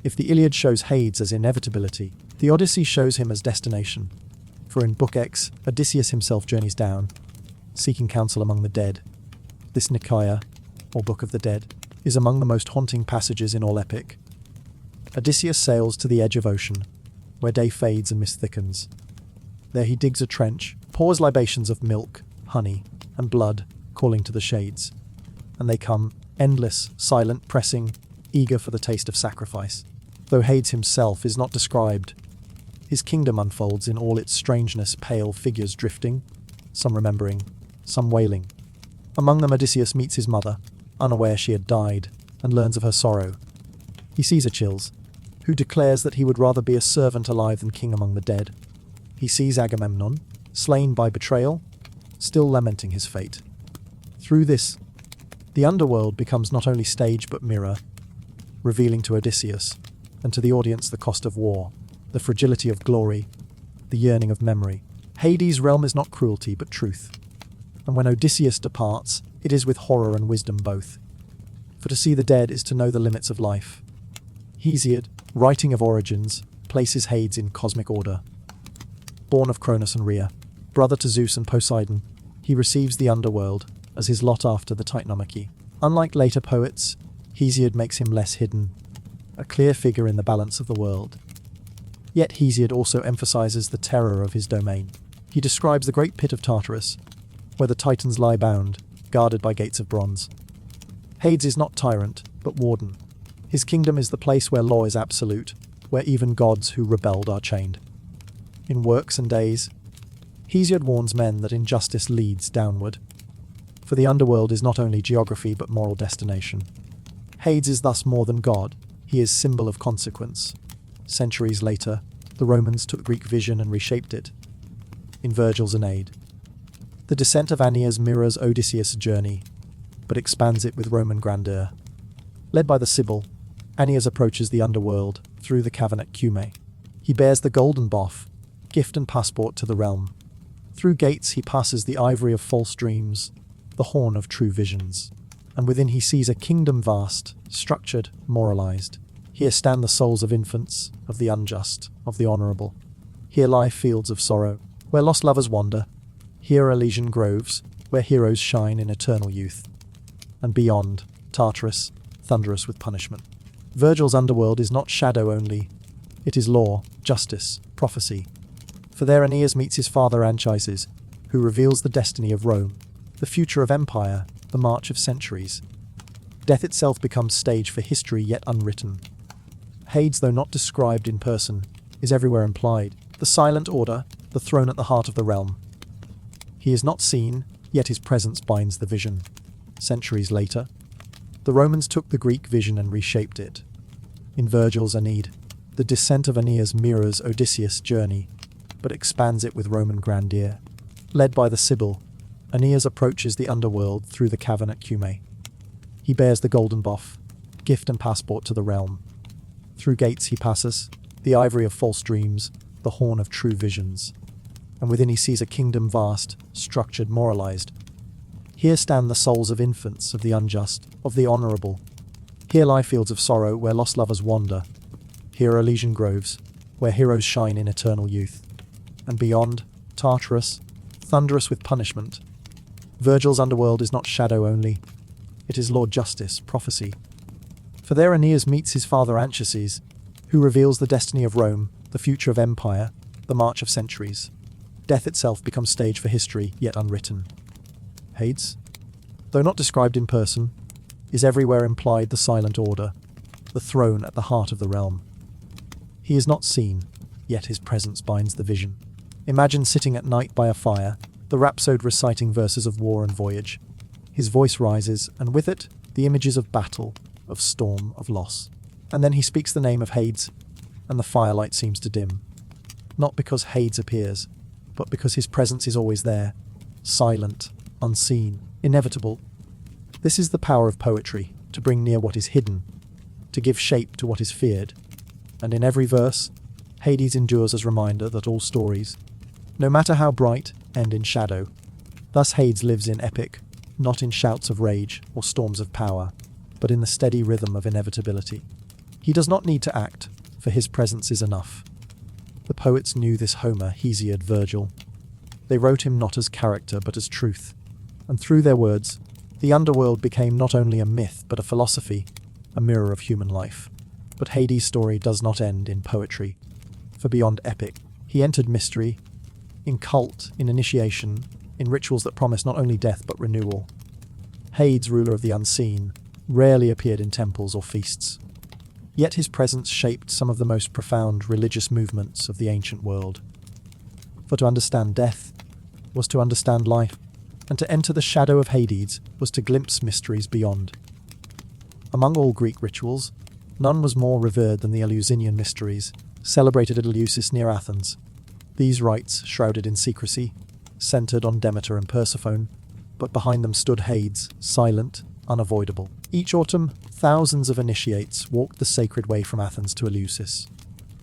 If the Iliad shows Hades as inevitability, the Odyssey shows him as destination. For in Book X, Odysseus himself journeys down, seeking counsel among the dead. This Nicaea, or Book of the Dead, is among the most haunting passages in all epic. Odysseus sails to the edge of ocean, where day fades and mist thickens. There he digs a trench, pours libations of milk, honey, and blood, calling to the shades. And they come, endless, silent, pressing, eager for the taste of sacrifice. Though Hades himself is not described, his kingdom unfolds in all its strangeness, pale figures drifting, some remembering, some wailing. Among them Odysseus meets his mother, unaware she had died, and learns of her sorrow. He sees Achilles, who declares that he would rather be a servant alive than king among the dead. He sees Agamemnon, slain by betrayal, still lamenting his fate. Through this, the underworld becomes not only stage but mirror, revealing to Odysseus and to the audience the cost of war, the fragility of glory, the yearning of memory. Hades' realm is not cruelty but truth, and when Odysseus departs, it is with horror and wisdom both. For to see the dead is to know the limits of life. Hesiod, writing of origins, places Hades in cosmic order. Born of Cronus and Rhea, brother to Zeus and Poseidon, he receives the underworld as his lot after the Titanomachy. Unlike later poets, Hesiod makes him less hidden, a clear figure in the balance of the world. Yet Hesiod also emphasizes the terror of his domain. He describes the great pit of Tartarus, where the Titans lie bound, guarded by gates of bronze. Hades is not tyrant, but warden. His kingdom is the place where law is absolute, where even gods who rebelled are chained. In Works and Days, Hesiod warns men that injustice leads downward. For the underworld is not only geography but moral destination. Hades is thus more than God, he is symbol of consequence. Centuries later, the Romans took Greek vision and reshaped it. In Virgil's Aeneid, the descent of Aeneas mirrors Odysseus' journey, but expands it with Roman grandeur. Led by the Sibyl, Aeneas approaches the underworld through the cavern at Cumae. He bears the golden bough, gift and passport to the realm. Through gates he passes the ivory of false dreams, the horn of true visions, and within he sees a kingdom vast, structured, moralized. Here stand the souls of infants, of the unjust, of the honourable. Here lie fields of sorrow, where lost lovers wander. Here Elysian groves, where heroes shine in eternal youth. And beyond, Tartarus, thunderous with punishment. Virgil's underworld is not shadow only, it is law, justice, prophecy. For there Aeneas meets his father Anchises, who reveals the destiny of Rome, the future of empire, the march of centuries. Death itself becomes stage for history yet unwritten. Hades, though not described in person, is everywhere implied. The silent order, the throne at the heart of the realm. He is not seen, yet his presence binds the vision. Centuries later, the Romans took the Greek vision and reshaped it. In Virgil's Aeneid, the descent of Aeneas mirrors Odysseus' journey, but expands it with Roman grandeur. Led by the Sibyl, Aeneas approaches the underworld through the cavern at Cumae. He bears the golden bough, gift and passport to the realm. Through gates he passes, the ivory of false dreams, the horn of true visions. And within he sees a kingdom vast, structured, moralized. Here stand the souls of infants, of the unjust, of the honourable. Here lie fields of sorrow where lost lovers wander. Here are Elysian groves, where heroes shine in eternal youth. And beyond, Tartarus, thunderous with punishment. Virgil's underworld is not shadow only, it is law, justice, prophecy. For there Aeneas meets his father Anchises, who reveals the destiny of Rome, the future of empire, the march of centuries. Death itself becomes stage for history, yet unwritten. Hades, though not described in person, is everywhere implied the silent order, the throne at the heart of the realm. He is not seen, yet his presence binds the vision. Imagine sitting at night by a fire, the rhapsode reciting verses of war and voyage. His voice rises, and with it, the images of battle, of storm, of loss. And then he speaks the name of Hades, and the firelight seems to dim. Not because Hades appears, but because his presence is always there, silent, unseen, inevitable. This is the power of poetry, to bring near what is hidden, to give shape to what is feared. And in every verse, Hades endures as reminder that all stories, no matter how bright, end in shadow. Thus Hades lives in epic, not in shouts of rage or storms of power, but in the steady rhythm of inevitability. He does not need to act, for his presence is enough. The poets knew this Homer, Hesiod, Virgil. They wrote him not as character but as truth, and through their words, the underworld became not only a myth but a philosophy, a mirror of human life. But Hades' story does not end in poetry, for beyond epic, he entered mystery, in cult, in initiation, in rituals that promise not only death but renewal. Hades, ruler of the unseen, rarely appeared in temples or feasts. Yet his presence shaped some of the most profound religious movements of the ancient world. For to understand death was to understand life. and to enter the shadow of Hades was to glimpse mysteries beyond. Among all Greek rituals, none was more revered than the Eleusinian mysteries, celebrated at Eleusis near Athens. These rites, shrouded in secrecy, centered on Demeter and Persephone, but behind them stood Hades, silent, unavoidable. Each autumn, thousands of initiates walked the sacred way from Athens to Eleusis.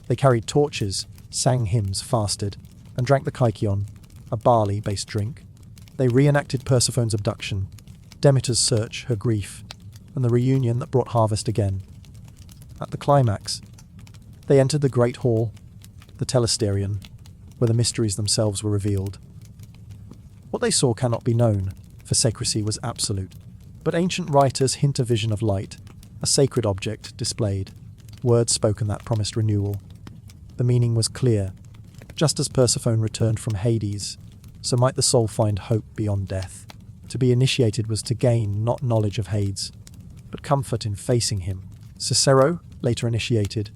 They carried torches, sang hymns, fasted, and drank the kykeon, a barley-based drink. They reenacted Persephone's abduction, Demeter's search, her grief, and the reunion that brought harvest again. At the climax, they entered the Great Hall, the Telesterion, where the mysteries themselves were revealed. What they saw cannot be known, for secrecy was absolute. But ancient writers hint a vision of light, a sacred object displayed, words spoken that promised renewal. The meaning was clear. Just as Persephone returned from Hades, so might the soul find hope beyond death. To be initiated was to gain not knowledge of Hades, but comfort in facing him. Cicero, later initiated,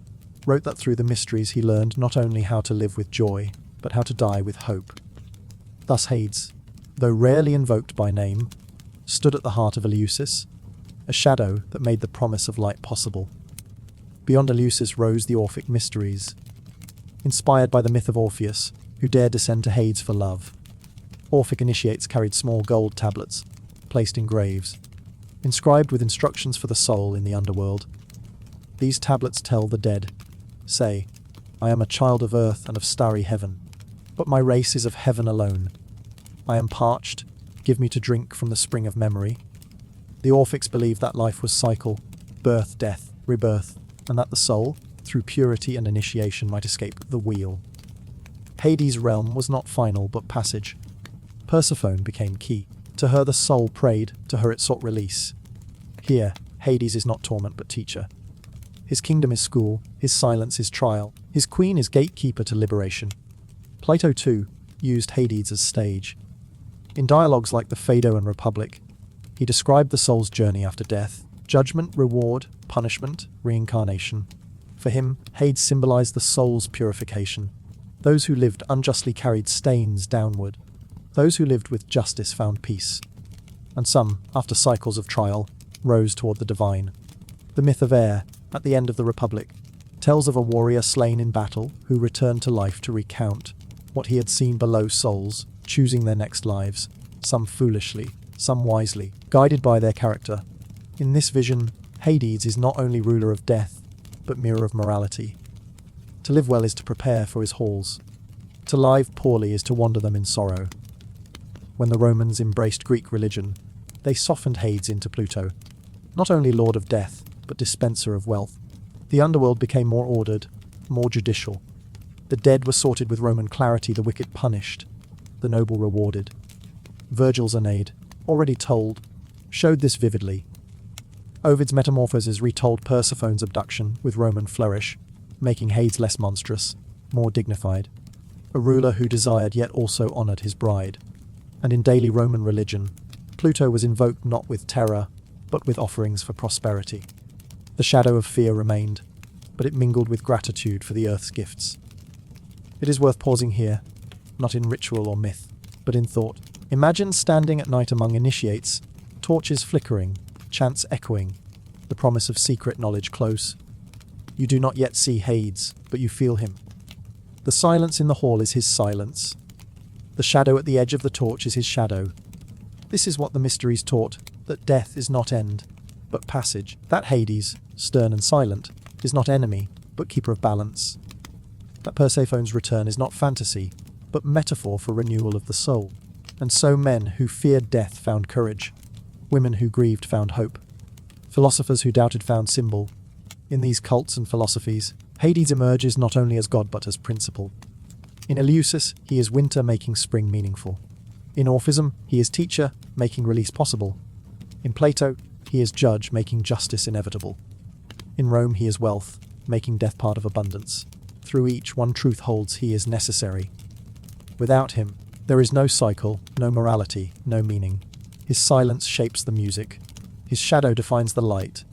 wrote that through the mysteries he learned not only how to live with joy, but how to die with hope. Thus Hades, though rarely invoked by name, stood at the heart of Eleusis, a shadow that made the promise of light possible. Beyond Eleusis rose the Orphic mysteries, inspired by the myth of Orpheus, who dared descend to Hades for love. Orphic initiates carried small gold tablets, placed in graves, inscribed with instructions for the soul in the underworld. These tablets tell the dead, say, I am a child of earth and of starry heaven, but my race is of heaven alone. I am parched, give me to drink from the spring of memory. The Orphics believed that life was cycle, birth, death, rebirth, and that the soul, through purity and initiation, might escape the wheel. Hades' realm was not final but passage. Persephone became key. To her the soul prayed, to her it sought release. Here, Hades is not torment but teacher. His kingdom is school, his silence is trial, his queen is gatekeeper to liberation. Plato, too, used Hades as stage. In dialogues like the Phaedo and Republic, he described the soul's journey after death, judgment, reward, punishment, reincarnation. For him, Hades symbolized the soul's purification. Those who lived unjustly carried stains downward. Those who lived with justice found peace. And some, after cycles of trial, rose toward the divine. The myth of Air, at the end of the Republic, tells of a warrior slain in battle who returned to life to recount what he had seen below souls, choosing their next lives, some foolishly, some wisely, guided by their character. In this vision, Hades is not only ruler of death, but mirror of morality. To live well is to prepare for his halls. To live poorly is to wander them in sorrow. When the Romans embraced Greek religion, they softened Hades into Pluto, not only lord of death, but dispenser of wealth. The underworld became more ordered, more judicial. The dead were sorted with Roman clarity, the wicked punished, the noble rewarded. Virgil's Aeneid, already told, showed this vividly. Ovid's Metamorphoses retold Persephone's abduction with Roman flourish, making Hades less monstrous, more dignified. A ruler who desired yet also honoured his bride. And in daily Roman religion, Pluto was invoked not with terror, but with offerings for prosperity. The shadow of fear remained, but it mingled with gratitude for the earth's gifts. It is worth pausing here, not in ritual or myth, but in thought. Imagine standing at night among initiates, torches flickering, chants echoing, the promise of secret knowledge close. You do not yet see Hades, but you feel him. The silence in the hall is his silence. The shadow at the edge of the torch is his shadow. This is what the mysteries taught, that death is not end, but passage. That Hades, stern and silent, is not enemy, but keeper of balance. That Persephone's return is not fantasy, but metaphor for renewal of the soul. And so men who feared death found courage. Women who grieved found hope. Philosophers who doubted found symbol. In these cults and philosophies, Hades emerges not only as god but as principle. In Eleusis, he is winter making spring meaningful. In Orphism, he is teacher, making release possible. In Plato, he is judge, making justice inevitable. In Rome, he is wealth, making death part of abundance. Through each, one truth holds: he is necessary. Without him, there is no cycle, no morality, no meaning. His silence shapes the music. His shadow defines the light.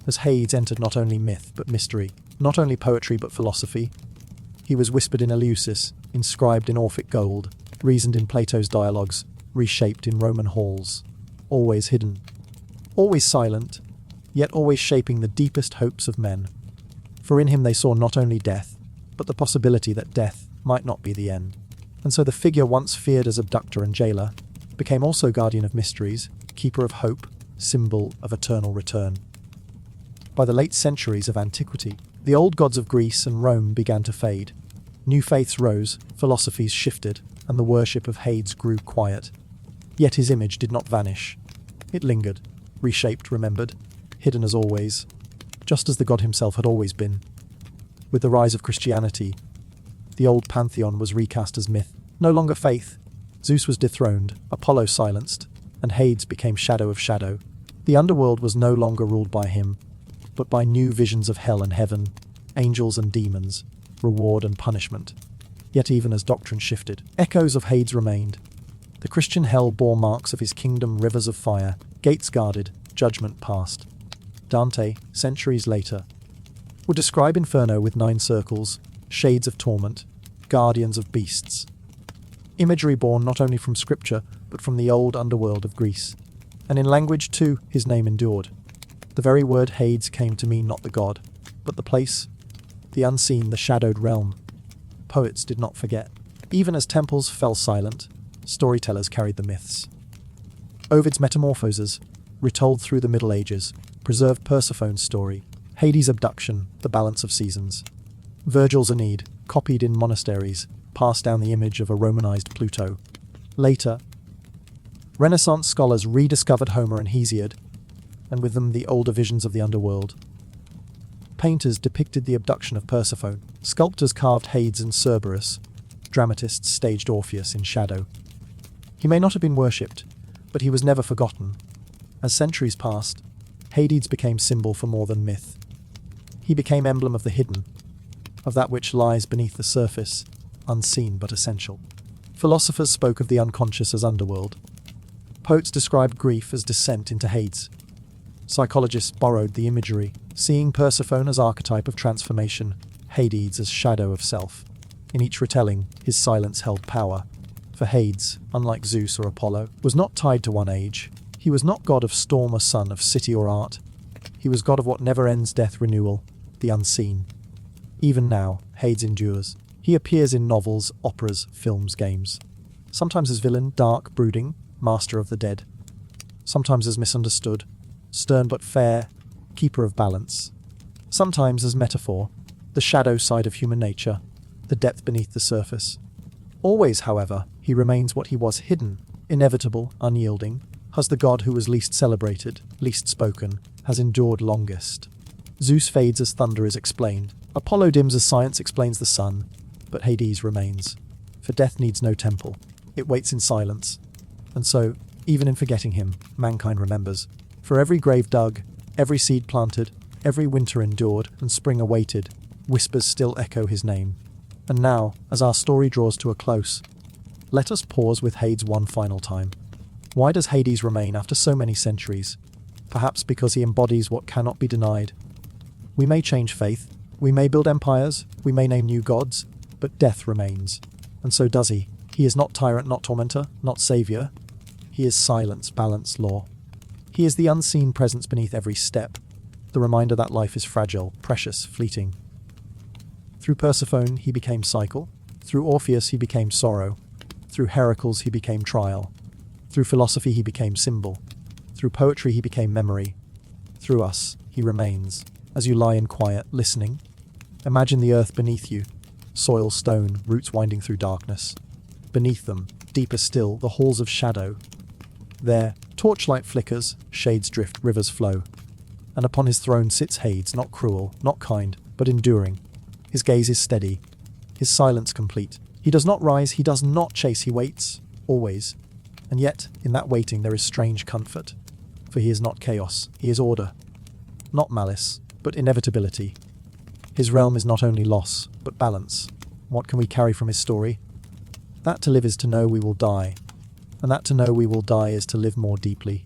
As Hades entered not only myth but mystery, not only poetry but philosophy, he was whispered in Eleusis, inscribed in Orphic gold, reasoned in Plato's dialogues, reshaped in Roman halls, always hidden, always silent, yet always shaping the deepest hopes of men. For in him they saw not only death, but the possibility that death might not be the end. And so the figure once feared as abductor and jailer became also guardian of mysteries, keeper of hope, symbol of eternal return. By the late centuries of antiquity, the old gods of Greece and Rome began to fade. New faiths rose, philosophies shifted, and the worship of Hades grew quiet. Yet his image did not vanish. It lingered, reshaped, remembered, hidden as always, just as the god himself had always been. With the rise of Christianity, the old pantheon was recast as myth, no longer faith. Zeus was dethroned, Apollo silenced, and Hades became shadow of shadow. The underworld was no longer ruled by him, but by new visions of hell and heaven, angels and demons, reward and punishment. Yet even as doctrine shifted, echoes of Hades remained. The Christian hell bore marks of his kingdom, rivers of fire, gates guarded, judgment passed. Dante, centuries later, would describe Inferno with 9 circles, shades of torment, guardians of beasts. Imagery born not only from scripture, but from the old underworld of Greece. And in language too, his name endured. The very word Hades came to mean not the god, but the place, the unseen, the shadowed realm. Poets did not forget. Even as temples fell silent, storytellers carried the myths. Ovid's Metamorphoses, retold through the Middle Ages, preserved Persephone's story, Hades' abduction, the balance of seasons. Virgil's Aeneid, copied in monasteries, passed down the image of a Romanized Pluto. Later, Renaissance scholars rediscovered Homer and Hesiod, and with them the older visions of the underworld. Painters depicted the abduction of Persephone, sculptors carved Hades and Cerberus, dramatists staged Orpheus in shadow. He may not have been worshipped, but he was never forgotten. As centuries passed, Hades became symbol for more than myth. He became emblem of the hidden, of that which lies beneath the surface, unseen but essential. Philosophers spoke of the unconscious as underworld. Poets described grief as descent into Hades. Psychologists borrowed the imagery, seeing Persephone as archetype of transformation, Hades as shadow of self. In each retelling, his silence held power. For Hades, unlike Zeus or Apollo, was not tied to one age. He was not god of storm or sun, of city or art. He was god of what never ends, death, renewal, the unseen. Even now, Hades endures. He appears in novels, operas, films, games. Sometimes as villain, dark, brooding, master of the dead. Sometimes as misunderstood, stern but fair, keeper of balance. Sometimes as metaphor, the shadow side of human nature, the depth beneath the surface. Always, however, he remains what he was, hidden, inevitable, unyielding, as the god who was least celebrated, least spoken, has endured longest. Zeus fades as thunder is explained. Apollo dims as science explains the sun. But Hades remains. For death needs no temple. It waits in silence. And so, even in forgetting him, mankind remembers. For every grave dug, every seed planted, every winter endured and spring awaited, whispers still echo his name. And now, as our story draws to a close, let us pause with Hades one final time. Why does Hades remain after so many centuries? Perhaps because he embodies what cannot be denied. We may change faith, we may build empires, we may name new gods, but death remains. And so does he. He is not tyrant, not tormentor, not savior. He is silence, balance, law. He is the unseen presence beneath every step, the reminder that life is fragile, precious, fleeting. Through Persephone he became cycle, through Orpheus he became sorrow, through Heracles he became trial, through philosophy he became symbol, through poetry he became memory, through us he remains. As you lie in quiet, listening, imagine the earth beneath you, soil, stone, roots winding through darkness. Beneath them, deeper still, the halls of shadow. There, torchlight flickers, shades drift, rivers flow. And upon his throne sits Hades, not cruel, not kind, but enduring. His gaze is steady, his silence complete. He does not rise, he does not chase, he waits, always. And yet, in that waiting there is strange comfort. For he is not chaos, he is order. Not malice, but inevitability. His realm is not only loss, but balance. What can we carry from his story? That to live is to know we will die, and that to know we will die is to live more deeply.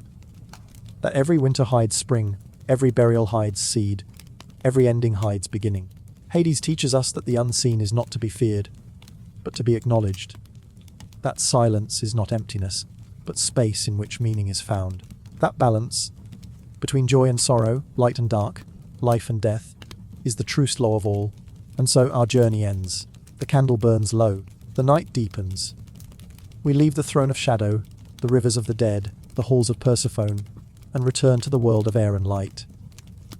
That every winter hides spring, every burial hides seed, every ending hides beginning. Hades teaches us that the unseen is not to be feared, but to be acknowledged. That silence is not emptiness, but space in which meaning is found. That balance, between joy and sorrow, light and dark, life and death, is the truest law of all. And so our journey ends. The candle burns low, the night deepens. We leave the throne of shadow, the rivers of the dead, the halls of Persephone, and return to the world of air and light.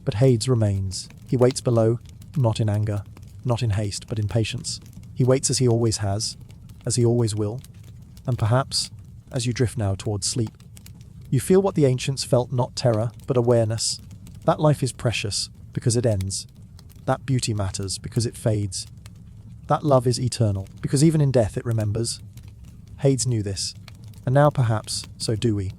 But Hades remains. He waits below, not in anger, not in haste, but in patience. He waits as he always has, as he always will, and perhaps, as you drift now towards sleep, you feel what the ancients felt, not terror, but awareness. That life is precious, because it ends. That beauty matters, because it fades. That love is eternal, because even in death it remembers. Hades knew this, and now perhaps, so do we.